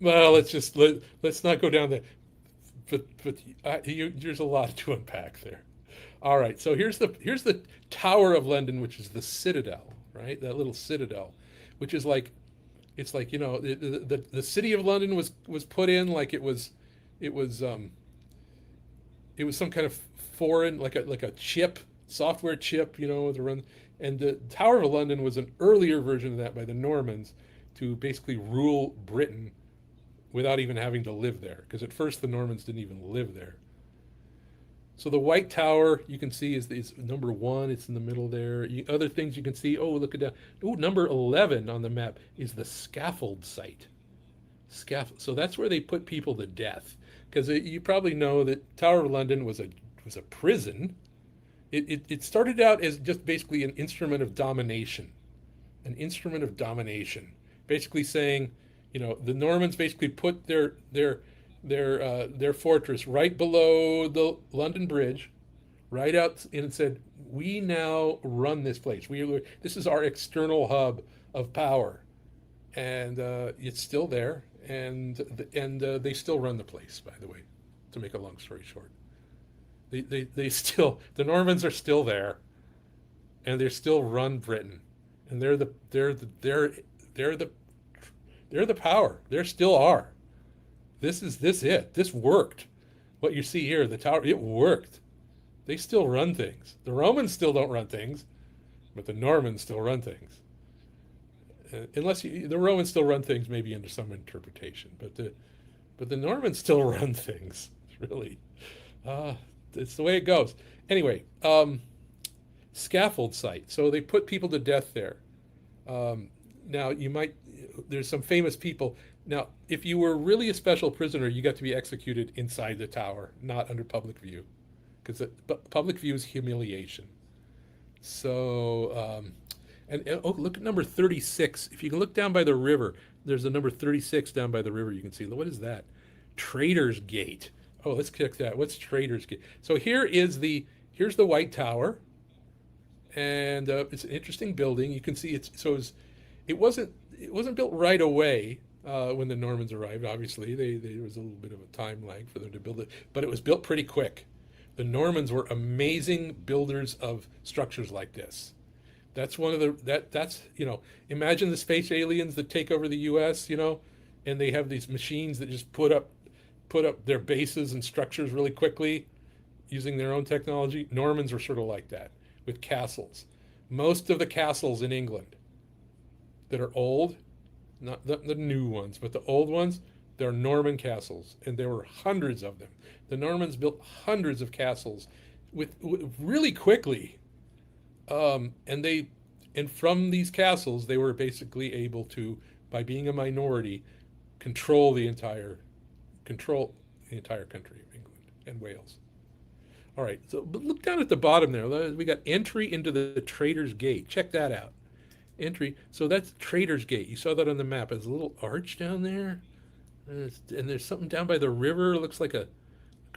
well, let's not go down there. But there's a lot to unpack there. All right, so here's the Tower of London, which is the citadel, right? That little citadel, which is like, it's like, the City of London was put in like it was some kind of foreign, like a chip, software chip, to run. And the Tower of London was an earlier version of that by the Normans to basically rule Britain without even having to live there. Because at first the Normans didn't even live there. So the White Tower, you can see, is number 1. It's in the middle there. Other things you can see, look at that. Number 11 on the map is the scaffold site. So that's where they put people to death. Because you probably know that Tower of London was a prison. It started out as just basically an instrument of domination. An instrument of domination. Basically saying, the Normans basically put their fortress right below the London Bridge, right out and said, we now run this place. This is our external hub of power, and it's still there, and they still run the place. By the way, to make a long story short, they still, the Normans are still there, and they still run Britain, and they're the power. They still are. This worked. What you see here, the tower, it worked. They still run things. The Romans still don't run things, but the Normans still run things. The Romans still run things, maybe under some interpretation, but the Normans still run things. Really, it's the way it goes. Anyway, scaffold site. So they put people to death there. Now there's some famous people. Now, if you were really a special prisoner, you got to be executed inside the tower, not under public view, because public view is humiliation. So, look at number 36. If you can look down by the river, there's a number 36 down by the river. You can see, what is that? Traitor's Gate. Oh, let's click that. What's Traitor's Gate? So here's the White Tower, and it's an interesting building. You can see it wasn't built right away. When the Normans arrived, obviously, there was a little bit of a time lag for them to build it, but it was built pretty quick. The Normans were amazing builders of structures like this. That's one of that's imagine the space aliens that take over the U.S., and they have these machines that just put up their bases and structures really quickly using their own technology. Normans were sort of like that with castles. Most of the castles in England that are old, not the new ones, but the old ones, they're Norman castles, and there were hundreds of them. The Normans built hundreds of castles with really quickly, and from these castles, they were basically able to, by being a minority, control the entire country of England and Wales. All right, but look down at the bottom there. We got entry into the Traitor's Gate. Check that out. Entry. So that's Traitor's Gate. You saw that on the map. There's a little arch down there, and there's something down by the river. It looks like a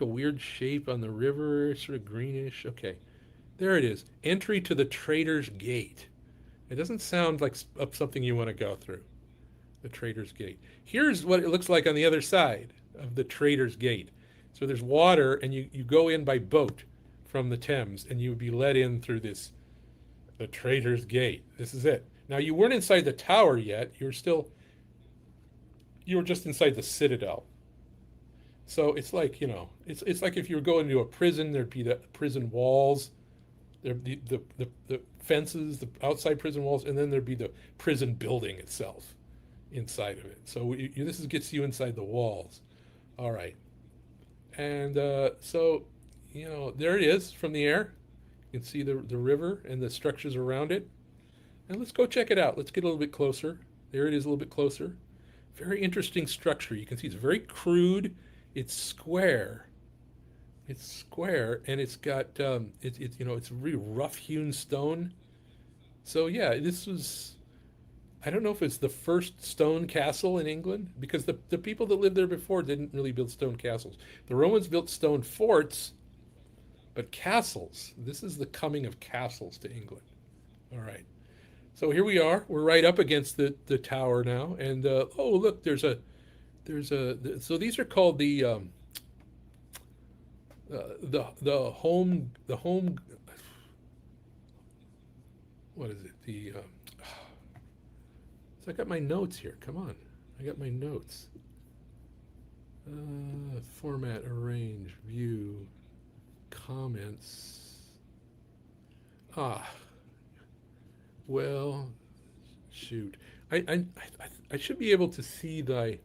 weird shape on the river, sort of greenish. Okay, there it is. Entry to the Traitor's Gate. It doesn't sound like something you want to go through. The Traitor's Gate. Here's what it looks like on the other side of the Traitor's Gate. So there's water, and you go in by boat from the Thames, and you would be let in through the Traitor's Gate. This is it. Now, you weren't inside the tower yet. You were just inside the citadel. So it's like, it's like if you were going to a prison, there'd be the prison walls, there'd be the fences, the outside prison walls, and then there'd be the prison building itself inside of it. So this gets you inside the walls. All right. And so, there it is from the air. You can see the river and the structures around it. And let's go check it out. Let's get a little bit closer. There it is, a little bit closer. Very interesting structure. You can see it's very crude. It's square. And it's got it's really rough-hewn stone. So yeah, this was, I don't know if it's the first stone castle in England, because the people that lived there before didn't really build stone castles. The Romans built stone forts, but castles. This is the coming of castles to England. All right. So here we are. We're right up against the tower now, and oh look, so these are called the home. What is it? So I got my notes here. Come on, I got my notes. Format, arrange, view, comments. Well, shoot. I should be able to see the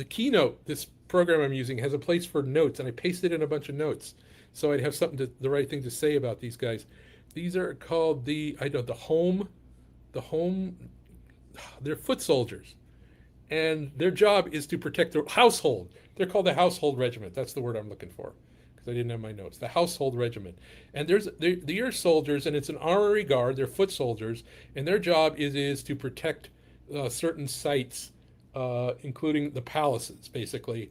Keynote. This program I'm using has a place for notes, and I pasted in a bunch of notes so I'd have something the right thing to say about these guys. These are called the home. They're foot soldiers, and their job is to protect the household. They're called the household regiment. That's the word I'm looking for, because I didn't have my notes. The household regiment. And they're soldiers, and it's an honorary guard. They're foot soldiers, and their job is to protect certain sites, including the palaces, basically,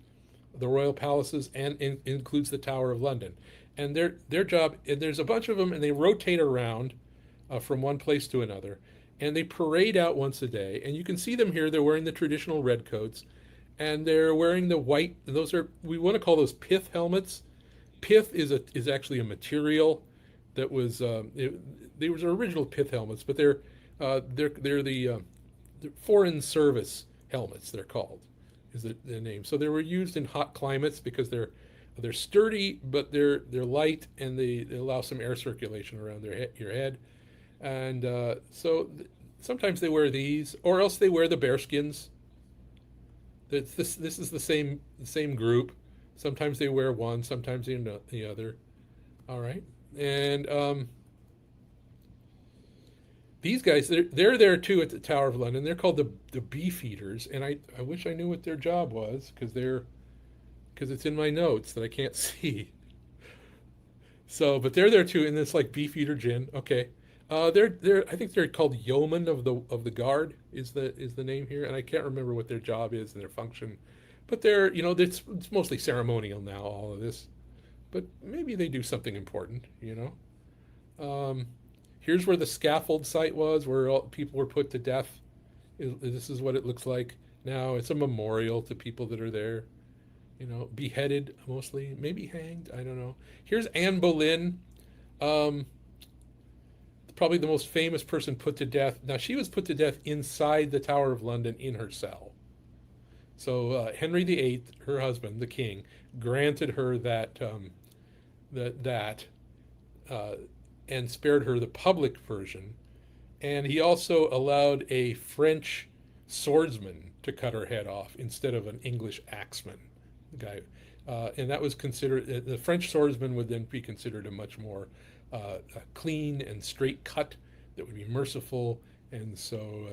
the royal palaces, and includes the Tower of London. And their job, and there's a bunch of them, and they rotate around from one place to another, and they parade out once a day. And you can see them here. They're wearing the traditional red coats, and they're wearing the white. Those are, we want to call those pith helmets. Pith is actually a material that was they were original pith helmets, but they're the foreign service helmets. They're called, is the name. So they were used in hot climates because they're sturdy, but they're light, and they allow some air circulation around your head. And sometimes they wear these, or else they wear the bearskins. This is the same group. Sometimes they wear one, sometimes the other. All right, and these guys, they're there too at the Tower of London. They're called the Beefeaters, and I wish I knew what their job was, because it's in my notes that I can't see. So, but they're there too, and it's like Beefeater gin. Okay, they're I think they're called Yeomen of the Guard is the name here, and I can't remember what their job is and their function, but they're, it's mostly ceremonial now, all of this, but maybe they do something important. Here's where the scaffold site was, where all people were put to death. This is what it looks like now. It's a memorial to people that are there, beheaded mostly, maybe hanged, I don't know. Here's Anne Boleyn, probably the most famous person put to death. Now, she was put to death inside the Tower of London in her cell. So Henry VIII, her husband, the king, granted her that and spared her the public version. And he also allowed a French swordsman to cut her head off instead of an English axeman guy. And that was considered, the French swordsman would then be considered a much more clean and straight cut that would be merciful. And so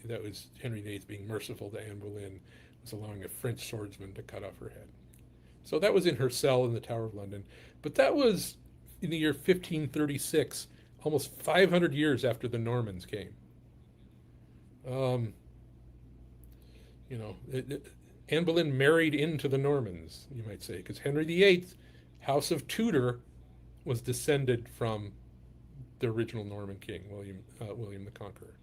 that was Henry VIII being merciful to Anne Boleyn, was allowing a French swordsman to cut off her head. So that was in her cell in the Tower of London. But that was in the year 1536, almost 500 years after the Normans came. Anne Boleyn married into the Normans, you might say, because Henry VIII, House of Tudor, was descended from the original Norman king, William the Conqueror.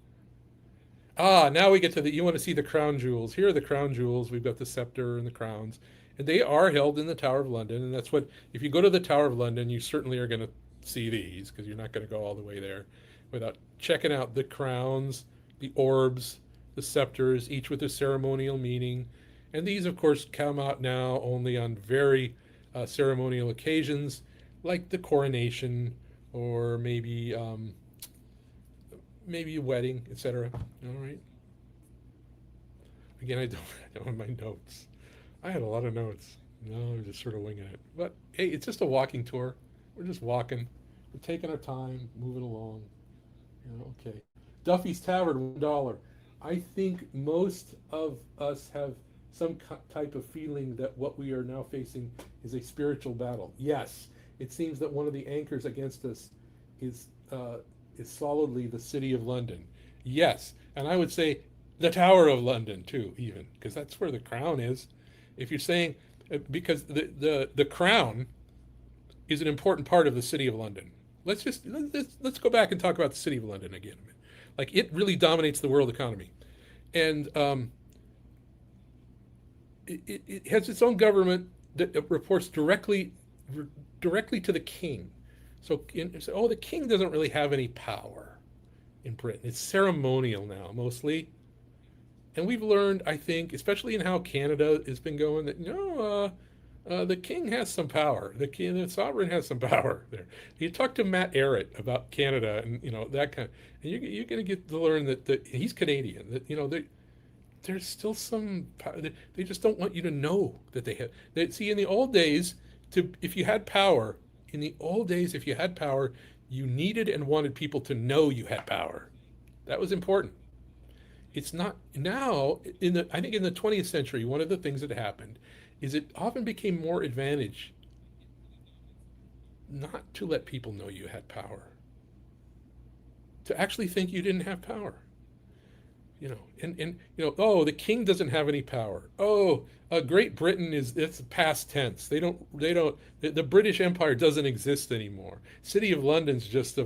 Now we get to you want to see the crown jewels. Here are the crown jewels. We've got the scepter and the crowns. And they are held in the Tower of London. And that's what, if you go to the Tower of London, you certainly are going to see these, because you're not going to go all the way there without checking out the crowns, the orbs, the scepters, each with a ceremonial meaning. And these, of course, come out now only on very ceremonial occasions, like the coronation, or maybe a wedding, etc. All right. Again, I don't have my notes. I had a lot of notes. No, I'm just sort of winging it. But hey, it's just a walking tour. We're just walking. We're taking our time, moving along. Okay. Duffy's Tavern, $1. I think most of us have some type of feeling that what we are now facing is a spiritual battle. Yes, it seems that one of the anchors against us is solidly the City of London. Yes, and I would say the Tower of London too, even, because that's where the crown is. If you're saying, because the crown is an important part of the City of London. Let's go back and talk about the City of London again. Like, it really dominates the world economy, and it has its own government that reports directly to the king. So, the king doesn't really have any power in Britain. It's ceremonial now, mostly. And we've learned, I think, especially in how Canada has been going, that the king has some power. The sovereign has some power there. You talk to Matt Arrett about Canada, and that kind of, and you're going to get to learn that he's Canadian. That there's still some power. They just don't want you to know that they have. See, in the old days, if you had power, you needed and wanted people to know you had power. That was important. It's not now. I think in the 20th century, one of the things that happened is it often became more advantage not to let people know you had power, to actually think you didn't have power. Oh, the king doesn't have any power. Oh, Great Britain it's past tense. The British Empire doesn't exist anymore. City of London's just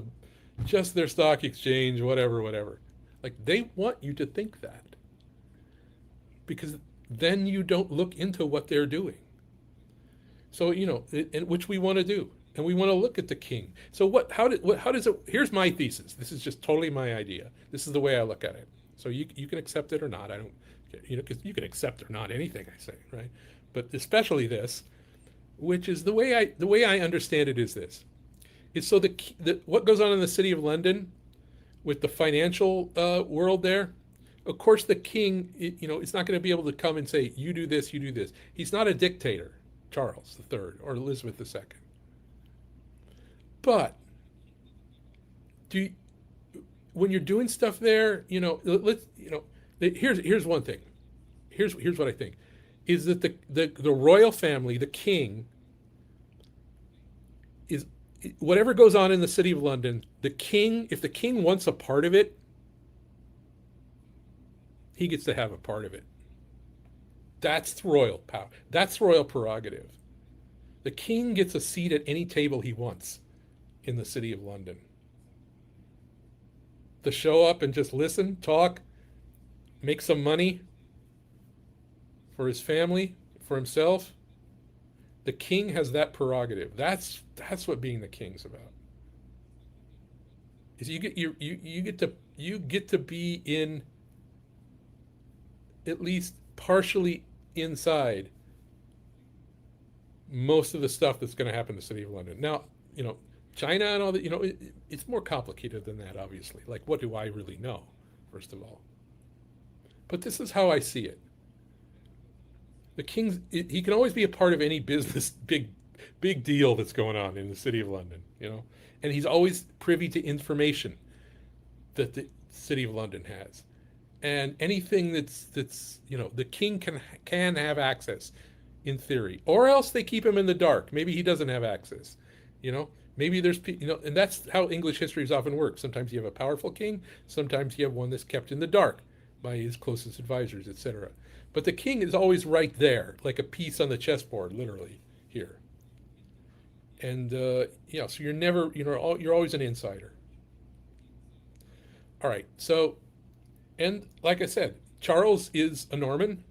their stock exchange, whatever. Like, they want you to think that, because then you don't look into what they're doing. So, which we want to do. And we want to look at the king. So how does it, here's my thesis. This is just totally my idea. This is the way I look at it. So you can accept it or not. I don't, because you can accept or not anything I say, right? But especially this, which is the way I understand it is this. It's so what goes on in the City of London with the financial world there, of course the king, it's not going to be able to come and say, you do this, you do this. He's not a dictator, Charles III or Elizabeth II. But when you're doing stuff there, here's one thing. Here's what I think is that the royal family, the king, is whatever goes on in the City of London, the king, if the king wants a part of it, he gets to have a part of it. That's royal power. That's royal prerogative. The king gets a seat at any table he wants in the City of London. To show up and just listen, talk, make some money for his family, for himself. The king has that prerogative. That's what being the king's about. Is you get to be in, at least partially inside, most of the stuff that's going to happen in the City of London. Now, China and all that, it's more complicated than that, obviously. Like, what do I really know, first of all? But this is how I see it. The king, he can always be a part of any business, big deal that's going on in the City of London, and he's always privy to information that the City of London has. And anything that's the king can have access, in theory. Or else they keep him in the dark. Maybe he doesn't have access, Maybe there's, and that's how English histories often work. Sometimes you have a powerful king, sometimes you have one that's kept in the dark by his closest advisors, etc. But the king is always right there, like a piece on the chessboard, literally, here. And, so you're never, you're always an insider. All right, so, and like I said, Charles is a Norman.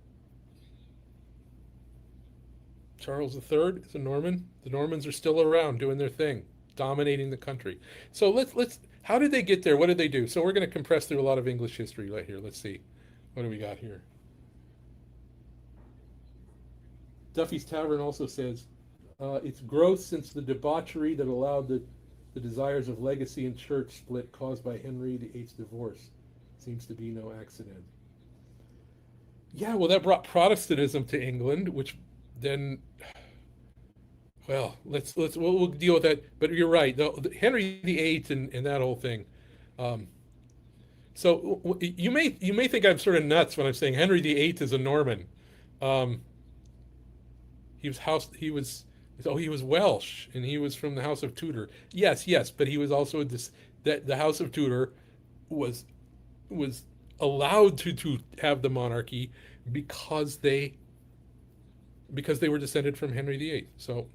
Charles III is a Norman. The Normans are still around doing their thing, dominating the country. So let's how did they get there? What did they do? So we're going to compress through a lot of English history right here. Let's see. What do we got here? Duffy's Tavern also says, it's growth since the debauchery that allowed the desires of legacy and church split caused by Henry VIII's divorce. Seems to be no accident. Yeah, well, that brought Protestantism to England, which then, well, we'll deal with that. But you're right, the Henry VIII and that whole thing. So you may think I'm sort of nuts when I'm saying Henry VIII is a Norman. He was Welsh, and he was from the House of Tudor. Yes, but he was also the House of Tudor was allowed to have the monarchy because they were descended from Henry VIII. So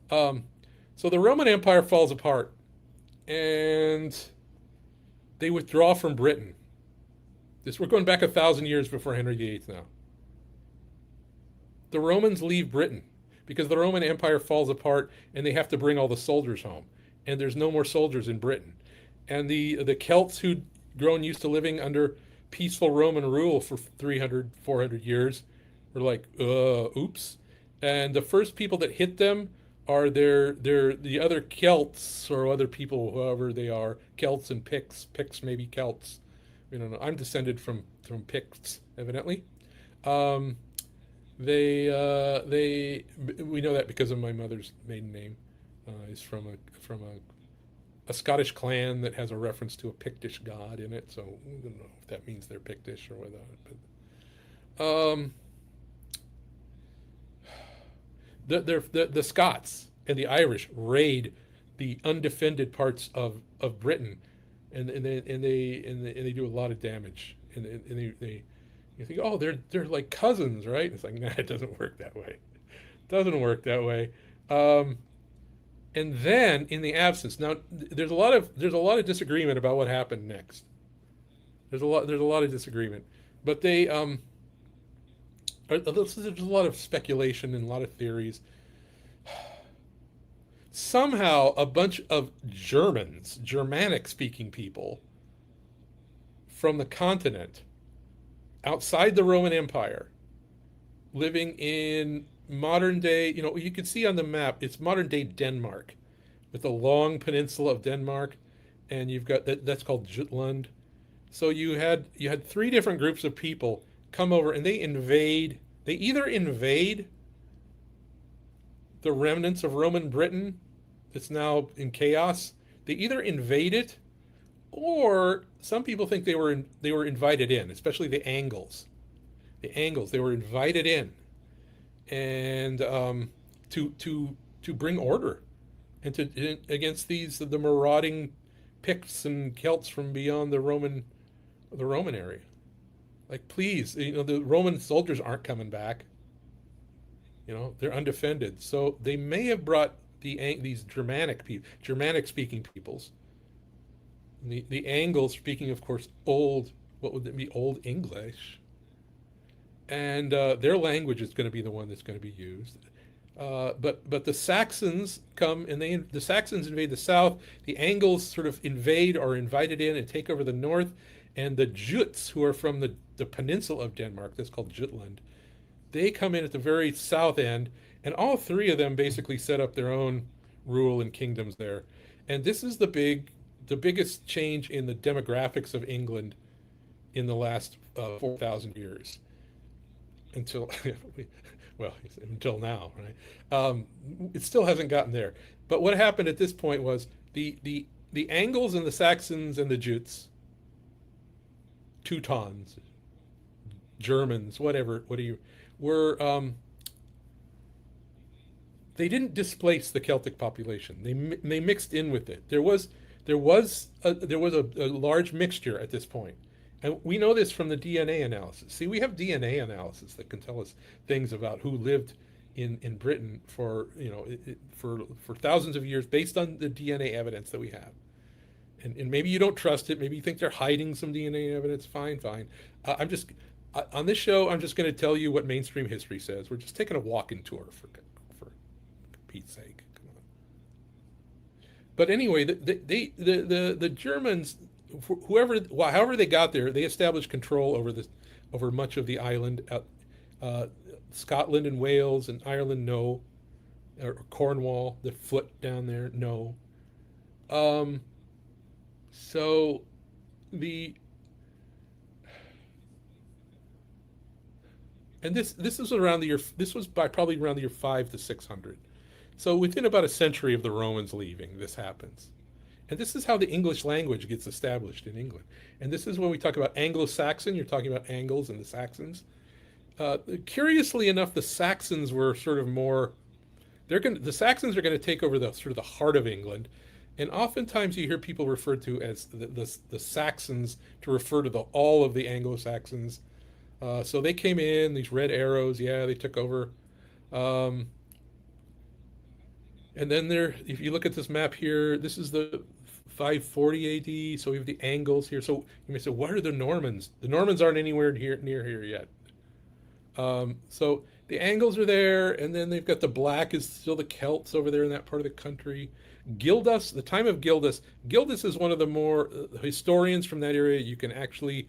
the Roman Empire falls apart, and they withdraw from Britain. We're going back 1,000 years before Henry VIII now. The Romans leave Britain because the Roman Empire falls apart, and they have to bring all the soldiers home, and there's no more soldiers in Britain. And the Celts who'd grown used to living under peaceful Roman rule for 300, 400 years were like, oops. And the first people that hit them are the other Celts or other people, whoever they are, Celts and Picts, maybe Celts. We don't know. I'm descended from Picts, evidently. We know that because of my mother's maiden name. Is from a Scottish clan that has a reference to a Pictish god in it. So I don't know if that means they're Pictish or without it. The Scots and the Irish raid the undefended parts of Britain, and they do a lot of damage. and they you think, oh, they're like cousins, right? It's like, nah, it doesn't work that way. It doesn't work that way. And then in the absence, now there's a lot of disagreement about what happened next. There's a lot of disagreement, but there's a lot of speculation and a lot of theories. Somehow a bunch of Germanic speaking people from the continent outside the Roman Empire, living in modern day, you can see on the map, it's modern day Denmark, with the long peninsula of Denmark, and you've got that's called Jutland. So you had three different groups of people come over, and they either invade the remnants of Roman Britain that's now in chaos. They either invade it, or some people think they were invited in, especially the Angles. They were invited in, and to bring order, and against the marauding Picts and Celts from beyond the Roman area. Like, please, the Roman soldiers aren't coming back. They're undefended. So they may have brought these Germanic speaking peoples. The Angles speaking, of course, what would it be? Old English. And their language is going to be the one that's going to be used. But the Saxons come, and the Saxons invade the south. The Angles sort of invade or are invited in and take over the north. And the Juts, who are from the peninsula of Denmark, that's called Jutland, they come in at the very south end, and all three of them basically set up their own rule and kingdoms there. And this is the biggest change in the demographics of England in the last 4,000 years, until now, right? It still hasn't gotten there. But what happened at this point was the Angles and the Saxons and the Jutes, Teutons, Germans, whatever they didn't displace the Celtic population. They mixed in with it. There was a large mixture at this point. And we know this from the DNA analysis. See, we have DNA analysis that can tell us things about who lived in Britain for thousands of years based on the DNA evidence that we have. And maybe you don't trust it. Maybe you think they're hiding some DNA evidence. Fine. On this show, I'm just going to tell you what mainstream history says. We're just taking a walking tour for Pete's sake. Come on. But anyway, the Germans, however they got there, they established control over much of the island. Scotland and Wales and Ireland, no. Or Cornwall, the foot down there, no. And this was probably around the year 5 to 600. So within about a century of the Romans leaving, this happens. And this is how the English language gets established in England. And this is when we talk about Anglo-Saxon, you're talking about Angles and the Saxons. Curiously enough, the Saxons were sort of more, the Saxons are going to take over the sort of the heart of England. And oftentimes you hear people referred to as the Saxons to refer to all of the Anglo-Saxons. So they came in, these red arrows, they took over. And then if you look at this map here, this is the 540 AD, so we have the Angles here. So you may say, what are the Normans? The Normans aren't anywhere near here yet. So the Angles are there, and then they've got the black is still the Celts over there in that part of the country. Gildas, the time of Gildas is one of the more historians from that area. You can actually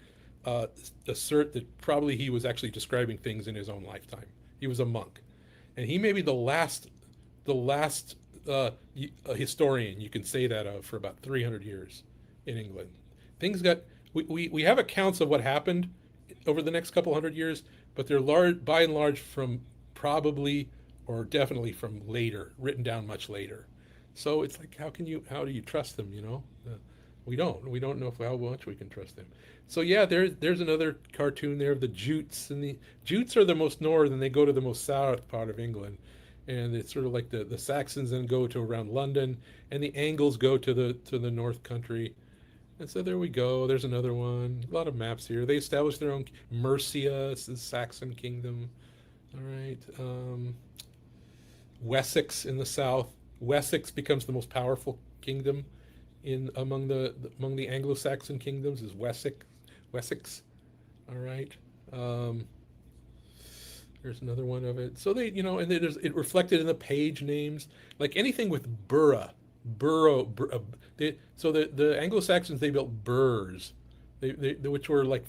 assert that probably he was actually describing things in his own lifetime. He was a monk, and he may be the last historian you can say that of for about 300 years in England. Things we have accounts of what happened over the next couple hundred years, but they're by and large from probably or definitely from later, written down much later. So it's like, how do you trust them? We don't know how much we can trust them. So yeah, there's another cartoon there of the Jutes, and the Jutes are the most north, and they go to the most south part of England, and it's sort of like the Saxons then go to around London, and the Angles go to the north country, And so there we go. There's another one. A lot of maps here. They established their own Mercia, it's the Saxon kingdom. All right. Wessex in the south. Wessex becomes the most powerful kingdom among the Anglo-Saxon kingdoms. Is Wessex. All right. There's another one of it. So they, and it reflected in the page names, like anything with so the Anglo-Saxons, they built burhs, which were like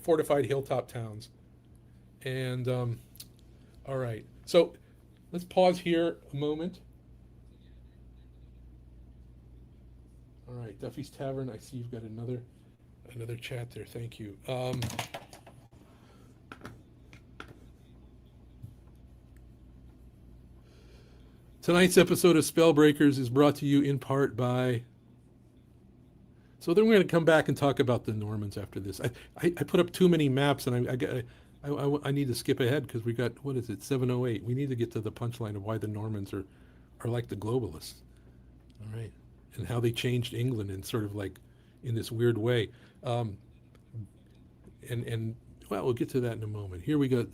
fortified hilltop towns. And all right, so let's pause here a moment. All right, Duffy's Tavern. I see you've got another chat there. Thank you. Tonight's episode of Spellbreakers is brought to you in part by... So then we're going to come back and talk about the Normans after this. I put up too many maps, and I need to skip ahead because we got, 7:08. We need to get to the punchline of why the Normans are like the globalists. All right. And how they changed England in sort of like in this weird way. Well, we'll get to that in a moment. Here we go.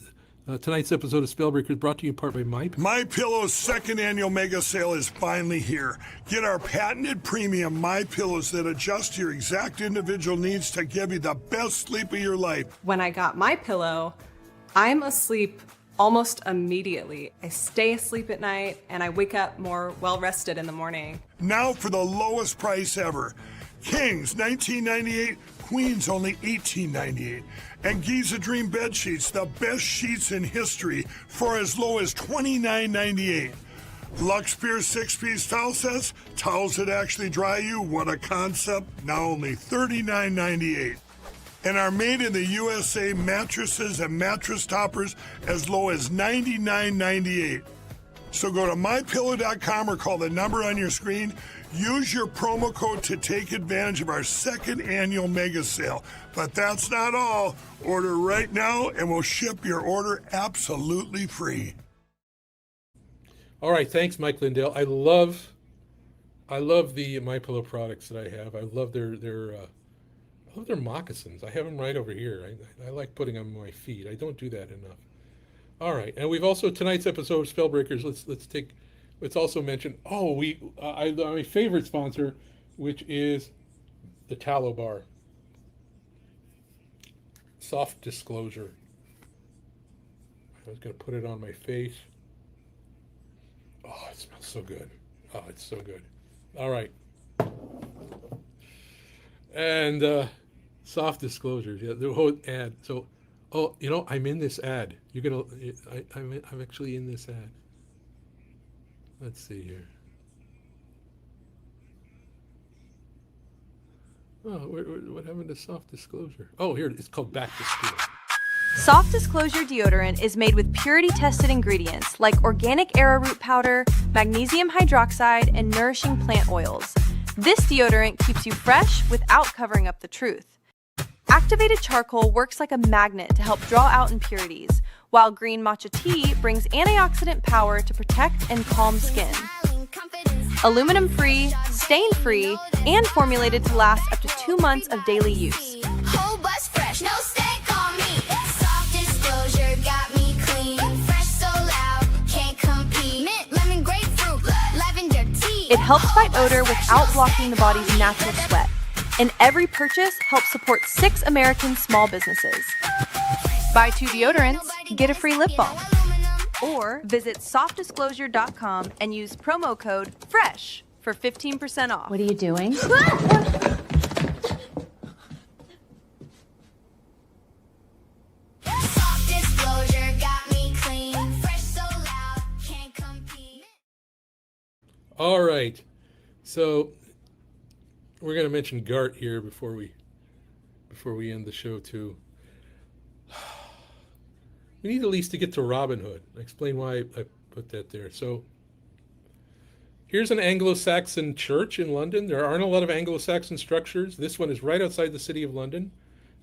Tonight's episode of Spellbreakers brought to you in part by MyPillow's second annual mega sale is finally here. Get our patented premium MyPillows that adjust to your exact individual needs to give you the best sleep of your life. When I got MyPillow, I'm asleep almost immediately. I stay asleep at night and I wake up more well-rested in the morning. Now for the lowest price ever. Kings, $19.98. Queens, only $18.98. And Giza Dream bed sheets, the best sheets in history, for as low as $29.98. Lux Pier 6-piece towel sets, towels that actually dry you. What a concept. Now only $39.98. And our made in the USA mattresses and mattress toppers as low as $99.98. So go to mypillow.com or call the number on your screen. Use your promo code to take advantage of our second annual mega sale. But that's not all. Order right now and we'll ship your order absolutely free. All right, thanks, Mike Lindell. I love the MyPillow products that I have. I love their moccasins. I have them right over here. I like putting them on my feet. I don't do that enough. All right, and we've also, tonight's episode of Spellbreakers, let's also mention, my favorite sponsor, which is the Tallow Bar. Soft disclosure. I was going to put it on my face. Oh, it smells so good. Oh, it's so good. All right. And soft disclosures. Yeah, the whole ad. So, I'm in this ad. I'm actually in this ad. Let's see here. Oh, what happened to soft disclosure? Oh, here, it's called Back to School. Soft Disclosure deodorant is made with purity-tested ingredients like organic arrowroot powder, magnesium hydroxide, and nourishing plant oils. This deodorant keeps you fresh without covering up the truth. Activated charcoal works like a magnet to help draw out impurities, while green matcha tea brings antioxidant power to protect and calm skin. Aluminum-free, stain-free, and formulated to last up to 2 months of daily use. Whole bus fresh, no stank on me. Soft Disclosure got me clean. Fresh so loud, can't compete. Mint, lemon, grapefruit, lavender tea. It helps fight odor without blocking the body's natural sweat. And every purchase helps support 6 American small businesses. Buy 2 deodorants, get a free lip balm. Or visit softdisclosure.com and use promo code FRESH for 15% off. What are you doing? Soft Disclosure got me clean. Fresh so loud, can't compete. All right. So we're going to mention GART here before we end the show too. We need at least to get to Robin Hood. I explain why I put that there. So here's an Anglo-Saxon church in London. There aren't a lot of Anglo-Saxon structures. This one is right outside the city of London.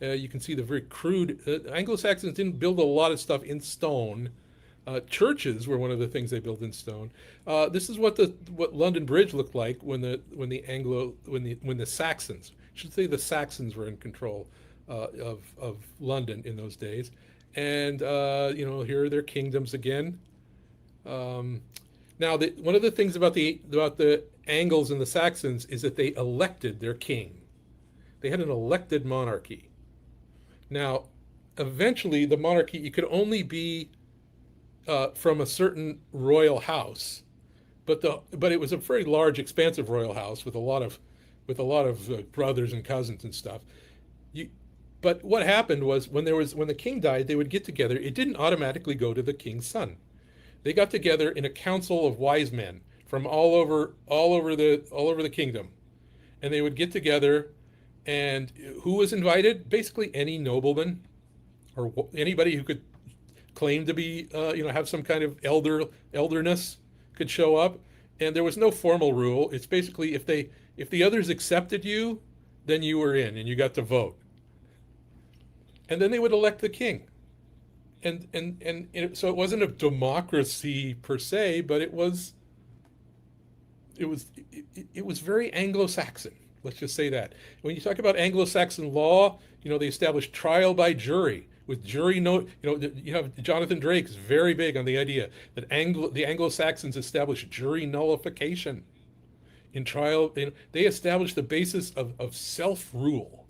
You can see the very crude... Anglo-Saxons didn't build a lot of stuff in stone. Churches were one of the things they built in stone. This is what London Bridge looked like when the Saxons, should say the Saxons were in control of London in those days. And, here are their kingdoms again. Now, one of the things about the Angles and the Saxons is that they elected their king. They had an elected monarchy. Now, eventually, the monarchy, it could only be from a certain royal house, but it was a very large, expansive royal house with a lot of brothers and cousins and stuff. But what happened was when the king died, they would get together. It didn't automatically go to the king's son. They got together in a council of wise men from all over the kingdom, and they would get together. And who was invited? Basically, any nobleman or anybody who could claim to be, have some kind of elderness could show up. And there was no formal rule. It's basically if the others accepted you, then you were in and you got to vote. And then they would elect the king. So it wasn't a democracy per se, but it was very Anglo-Saxon. Let's just say that. When you talk about Anglo-Saxon law, they established trial by jury with jury note. You have Jonathan Drake is very big on the idea that the Anglo-Saxons established jury nullification in trial. They established the basis of self-rule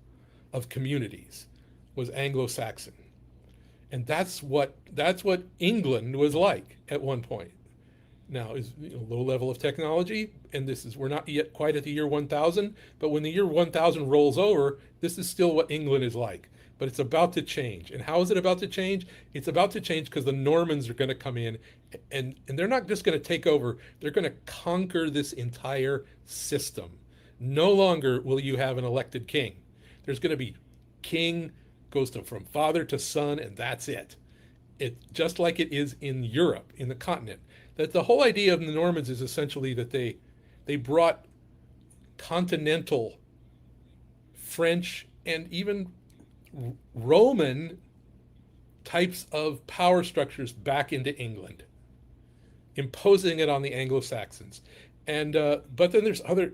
of communities was Anglo-Saxon. And that's what England was like at one point. Now is low level of technology, and we're not yet quite at the year 1000, but when the year 1000 rolls over, this is still what England is like. But it's about to change. And how is it about to change? It's about to change because the Normans are going to come in, and they're not just going to take over, they're going to conquer this entire system. No longer will you have an elected king. There's going to be king, goes from father to son, and that's it. It just like it is in Europe, in the continent. That the whole idea of the Normans is essentially that they brought continental French and even Roman types of power structures back into England, imposing it on the Anglo-Saxons. And but then there's other,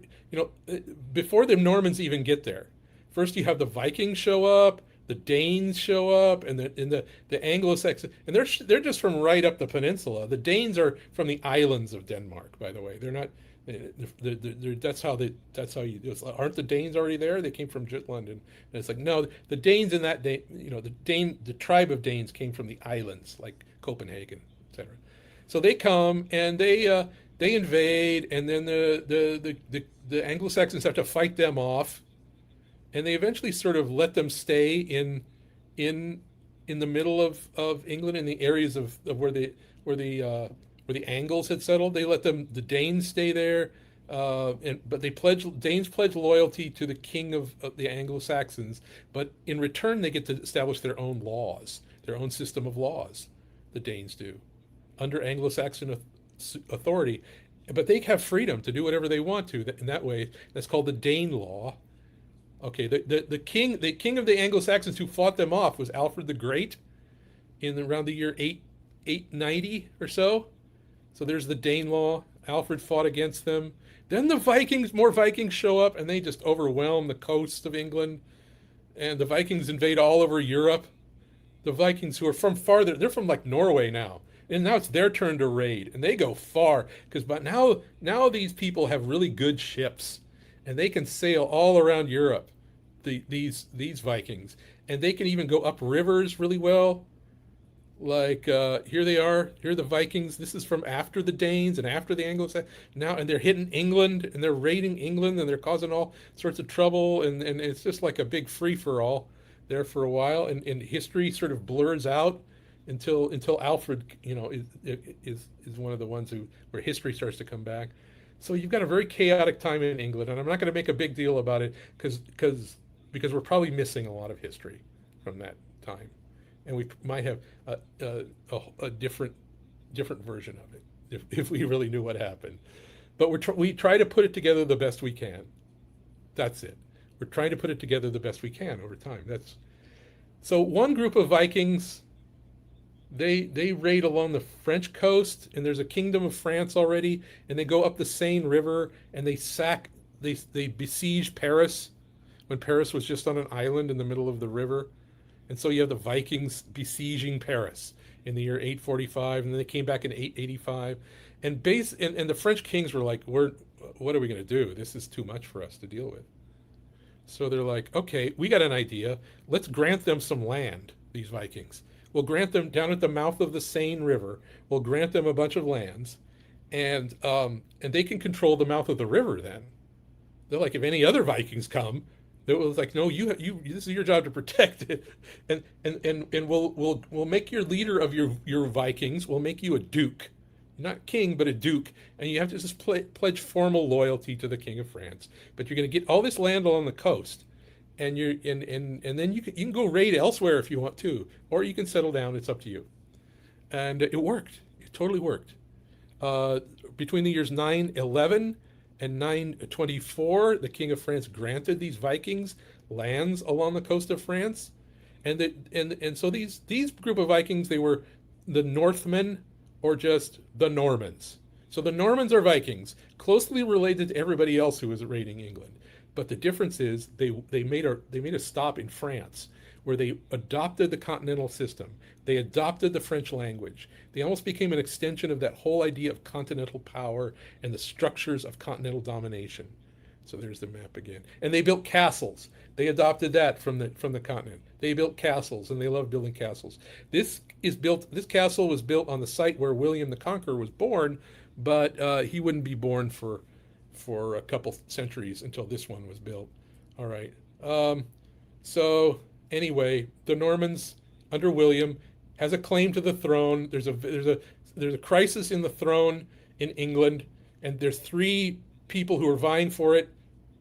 before the Normans even get there, first you have the Vikings show up, the Danes show up, and the Anglo-Saxon, and they're just from right up the peninsula. The Danes are from the islands of Denmark, by the way. They're not. That's how you. Aren't the Danes already there? They came from Jutland, and it's like no, the Danes in that day, the tribe of Danes came from the islands, like Copenhagen, etc. So they come and they invade, and then the Anglo-Saxons have to fight them off. And they eventually sort of let them stay in the middle of England, in the areas of where the Angles had settled. They let the Danes stay there, but Danes pledge loyalty to the king of the Anglo-Saxons. But in return, they get to establish their own laws, their own system of laws. The Danes do, under Anglo-Saxon authority, but they have freedom to do whatever they want to. In that way, that's called the Dane law. Okay, the king of the Anglo-Saxons who fought them off was Alfred the Great around the year 890 or so. So there's the Dane law. Alfred fought against them. Then more Vikings show up, and they just overwhelm the coast of England. And the Vikings invade all over Europe. The Vikings who are from farther, they're from like Norway now. And now it's their turn to raid, and they go far but now these people have really good ships. And they can sail all around Europe, these Vikings. And they can even go up rivers really well. Like, here they are. Here are the Vikings. This is from after the Danes and after the Anglo-Saxons. Now, and they're hitting England, and they're raiding England, and they're causing all sorts of trouble. And it's just like a big free-for-all there for a while. And history sort of blurs out until Alfred, is one of the ones where history starts to come back. So you've got a very chaotic time in England, and I'm not going to make a big deal about it because we're probably missing a lot of history from that time, and we might have a different version of it if we really knew what happened. But we try to put it together the best we can. That's it. We're trying to put it together the best we can over time. So one group of Vikings. They raid along the French coast, and there's a kingdom of France already, and they go up the Seine River, and they besiege Paris, when Paris was just on an island in the middle of the river. And so you have the Vikings besieging Paris in the year 845, and then they came back in 885. And the French kings were like, what are we going to do? This is too much for us to deal with. So they're like, okay, we got an idea. Let's grant them some land, these Vikings. We'll grant them down at the mouth of the Seine River. We'll grant them a bunch of lands, and they can control the mouth of the river then. They're like, if any other Vikings come, it was like, no, you this is your job to protect it, and we'll make your leader of your Vikings. We'll make you a duke, not king, but a duke, and you have to just pledge formal loyalty to the King of France. But you're going to get all this land along the coast, and then you can go raid elsewhere if you want to, or you can settle down. It's up to you. And it worked. It totally worked. Between the years 911 and 924, the King of France granted these Vikings lands along the coast of France, and so these group of Vikings, they were the Northmen or just the Normans. So the Normans are Vikings, closely related to everybody else who was raiding England. But the difference is they made a stop in France, where they adopted the continental system. They adopted the French language. They almost became an extension of that whole idea of continental power and the structures of continental domination. So there's the map again. And they built castles. They adopted that from the continent. They built castles, and they love building castles. This castle was built on the site where William the Conqueror was born, but he wouldn't be born for a couple centuries until this one was built. All right. So anyway, the Normans under William has a claim to the throne. There's a crisis in the throne in England, and there's three people who are vying for it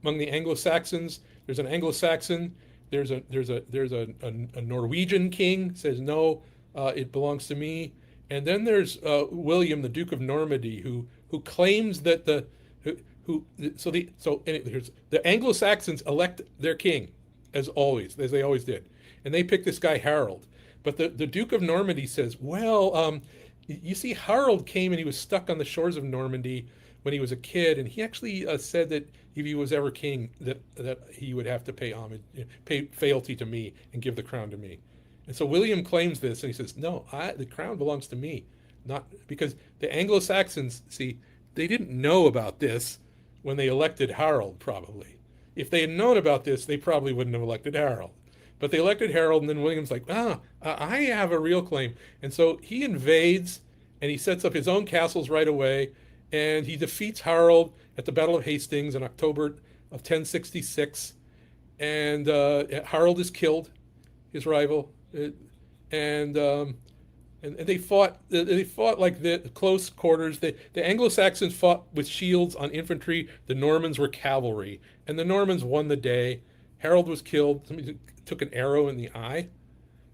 among the Anglo-Saxons. There's an Anglo-Saxon. There's a Norwegian king, says no, it belongs to me. And then there's William, the Duke of Normandy, who claims that the Anglo-Saxons elect their king, as they always did, and they pick this guy Harold. But the Duke of Normandy says, well, you see, Harold came and he was stuck on the shores of Normandy when he was a kid, and he actually said that if he was ever king, that he would have to pay homage, pay fealty to me, and give the crown to me. And so William claims this, and he says, no, the crown belongs to me, not because the Anglo-Saxons, see, they didn't know about this when they elected Harold, probably. If they had known about this, they probably wouldn't have elected Harold. But they elected Harold, and then William's like, I have a real claim. And so he invades, and he sets up his own castles right away, and he defeats Harold at the Battle of Hastings in October of 1066. And Harold is killed, his rival, and they fought like the close quarters. The Anglo-Saxons fought with shields on infantry. The Normans were cavalry, and the Normans won the day. Harold was killed. Somebody took an arrow in the eye.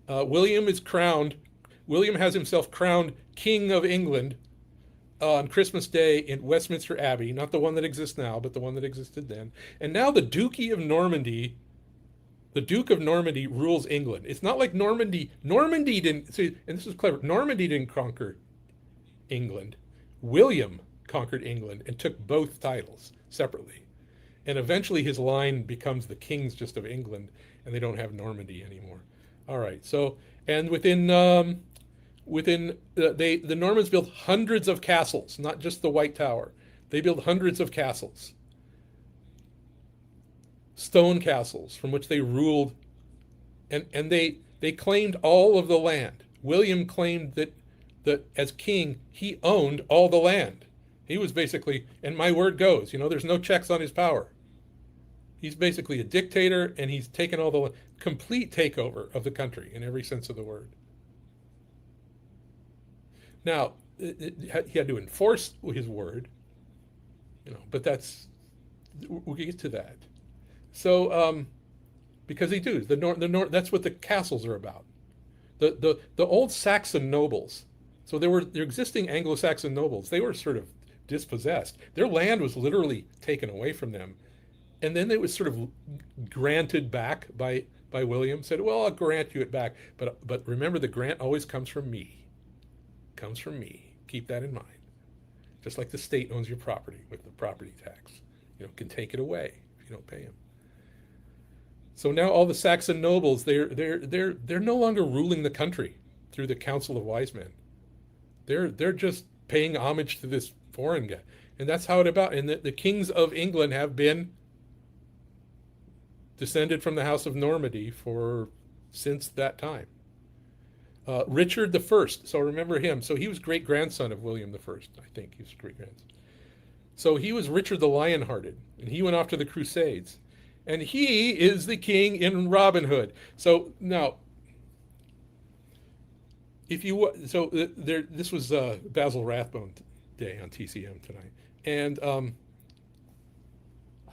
William is crowned. William has himself crowned King of England on Christmas Day in Westminster Abbey, not the one that exists now, but the one that existed then. And now the Duke of Normandy rules England. It's not like Normandy didn't, see, and this is clever, Normandy didn't conquer England. William conquered England and took both titles separately. And eventually his line becomes the kings just of England, and they don't have Normandy anymore. All right, so, and the Normans built hundreds of castles, not just the White Tower. They built hundreds of castles. Stone castles from which they ruled, and they claimed all of the land. William claimed that as king, he owned all the land. He was basically, and my word goes, there's no checks on his power. He's basically a dictator, and he's taken all the complete takeover of the country in every sense of the word. Now, he had to enforce his word, but we'll get to that. So, because they do, that's what the castles are about. The old Saxon nobles, so there existing Anglo-Saxon nobles, they were sort of dispossessed. Their land was literally taken away from them. And then it was sort of granted back by William, said, well, I'll grant you it back. But remember, the grant always comes from me. Comes from me. Keep that in mind. Just like the state owns your property with the property tax. Can take it away if you don't pay him. So now all the Saxon nobles, they're no longer ruling the country through the Council of Wise Men. They're just paying homage to this foreign guy. And that's how it about. And the kings of England have been descended from the House of Normandy since that time. Richard the First, so remember him. So he was great-grandson of William the First, I think. He was great-grandson. So he was Richard the Lionhearted, and he went off to the Crusades. And he is the king in Robin Hood. So now, this was Basil Rathbone Day on TCM tonight. And I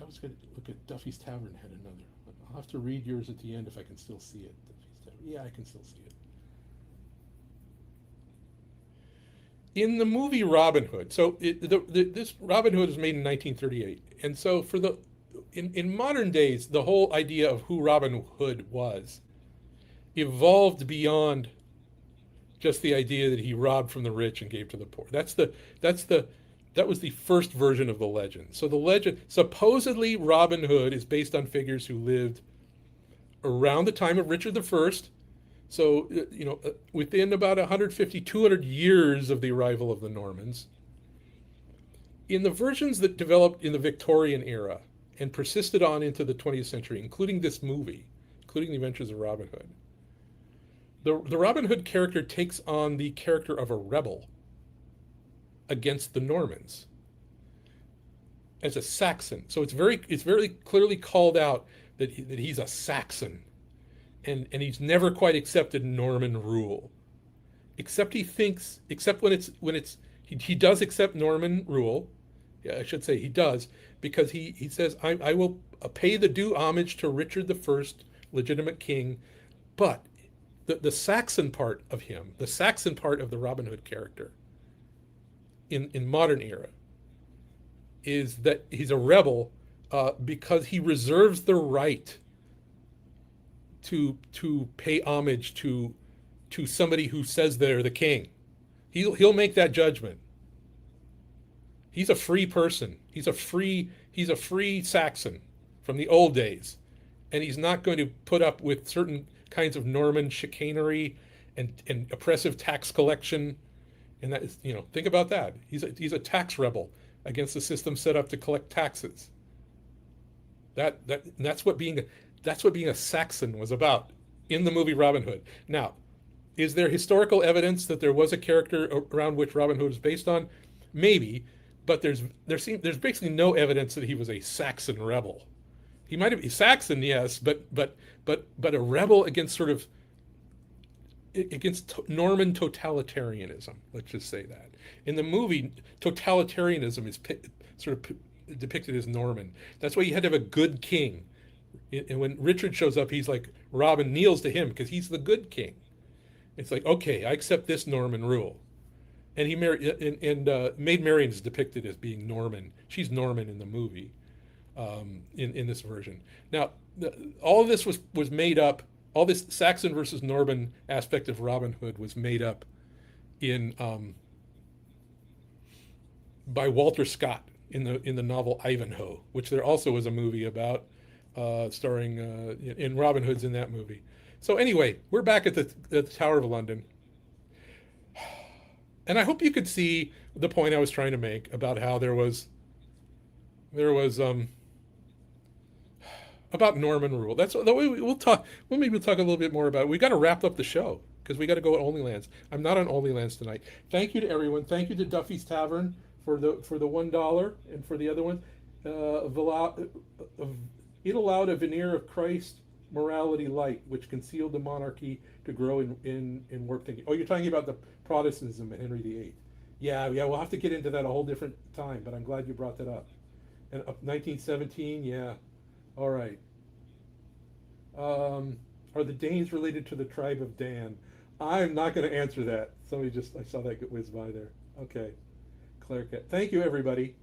was going to look at Duffy's Tavern had another. I'll have to read yours at the end if I can still see it. Yeah, I can still see it. In the movie Robin Hood, so this Robin Hood was made in 1938, and so in modern days, the whole idea of who Robin Hood was evolved beyond just the idea that he robbed from the rich and gave to the poor. That was the first version of the legend. So the legend, supposedly Robin Hood, is based on figures who lived around the time of Richard I. So, within about 150, 200 years of the arrival of the Normans. In the versions that developed in the Victorian era and persisted on into the 20th century, including this movie, including The Adventures of Robin Hood, the Robin Hood character takes on the character of a rebel against the Normans as a Saxon. So it's very clearly called out that he's a Saxon. And he's never quite accepted Norman rule, except when he does accept Norman rule. Yeah, I should say he does, because he says, I will pay the due homage to Richard I, legitimate king, but the Saxon part of him, the Saxon part of the Robin Hood character in modern era, is that he's a rebel because he reserves the right to pay homage to somebody who says they're the king. He'll make that judgment. He's a free person. He's a free Saxon from the old days, and he's not going to put up with certain kinds of Norman chicanery and oppressive tax collection. And that is, think about that. He's a tax rebel against the system set up to collect taxes. That's what being a Saxon was about in the movie Robin Hood. Now, is there historical evidence that there was a character around which Robin Hood was based on? Maybe, but there's basically no evidence that he was a Saxon rebel. He might have been Saxon, yes, but a rebel against against Norman totalitarianism. Let's just say that. In the movie, totalitarianism is depicted as Norman. That's why you had to have a good king. And when Richard shows up, he's like, Robin kneels to him because he's the good king. It's like, okay, I accept this Norman rule. And he married, Maid Marian is depicted as being Norman. She's Norman in the movie, in this version. Now, all of this was made up. All this Saxon versus Norman aspect of Robin Hood was made up by Walter Scott in the novel Ivanhoe, which there also was a movie about. Starring in Robin Hood's in that movie. So anyway, we're back at the Tower of London, and I hope you could see the point I was trying to make about how there was about Norman rule. That's the way we'll talk. Maybe we'll talk a little bit more about it. We got to wrap up the show because we got to go at Onlylands. I'm not on Onlylands tonight. Thank you to everyone. Thank you to Duffy's Tavern for the $1 and for the other one. It allowed a veneer of Christ morality light, which concealed the monarchy to grow in warped thinking. Oh, you're talking about the Protestantism of Henry VIII. Yeah, we'll have to get into that a whole different time, but I'm glad you brought that up. And 1917, yeah. All right. Are the Danes related to the tribe of Dan? I'm not going to answer that. I saw that whiz by there. Okay. Claire Cat. Thank you, everybody.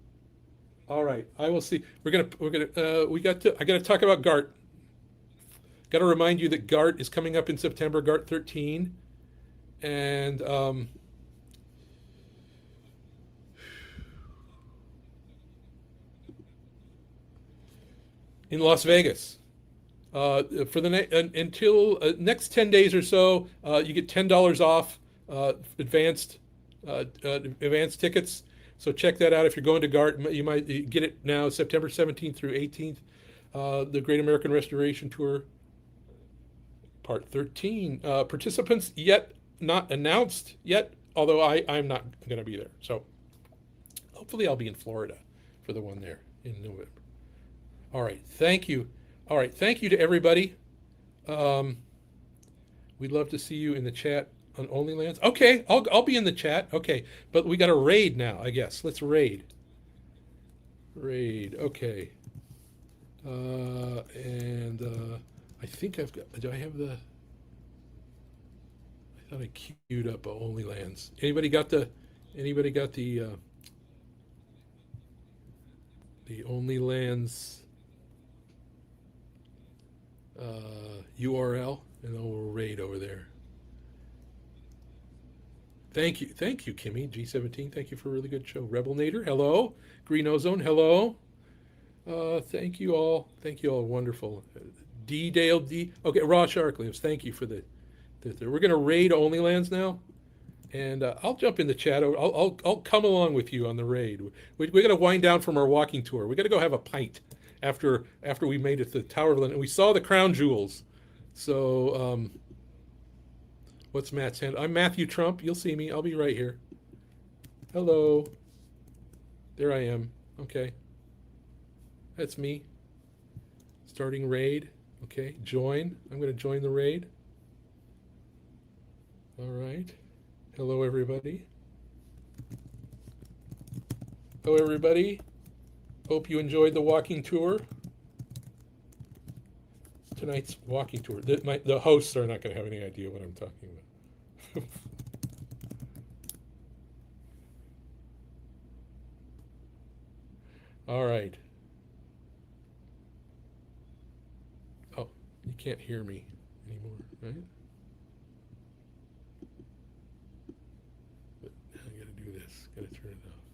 All right, I will see. I got to talk about GART. Got to remind you that GART is coming up in September, GART 13. And in Las Vegas. For the until next 10 days or so, you get $10 off advanced tickets. So check that out. If you're going to GART, you might get it now, September 17th through 18th. The Great American Restoration Tour, Part 13. Participants yet not announced yet, although I'm not going to be there. So hopefully I'll be in Florida for the one there in November. All right, thank you. All right, thank you to everybody. We'd love to see you in the chat on OnlyLands. Okay, I'll be in the chat. Okay, but we got a raid now, I guess. Let's raid. Raid. Okay. I think I've got. Do I have the? I thought I queued up OnlyLands. Anybody got the OnlyLands URL, and then we'll raid over there. Thank you, Kimmy G17. Thank you for a really good show. Rebel Nader, hello. Green Ozone, hello. Thank you all. Wonderful. D Dale D. Okay, Raw Sharklives. Thank you for the. We're gonna raid OnlyLands now, and I'll jump in the chat. I'll come along with you on the raid. We gotta wind down from our walking tour. We gotta go have a pint after we made it to the Tower of London. We saw the crown jewels. So what's Matt's hand? I'm Matthew Trump. You'll see me. I'll be right here. Hello. There I am. Okay. That's me. Starting raid. Okay, join. I'm going to join the raid. All right. Hello, everybody. Hello, everybody. Hope you enjoyed the walking tour. Tonight's walking tour. The hosts are not going to have any idea what I'm talking about. All right. Oh, you can't hear me anymore, right? But I gotta do this. Gotta turn it off.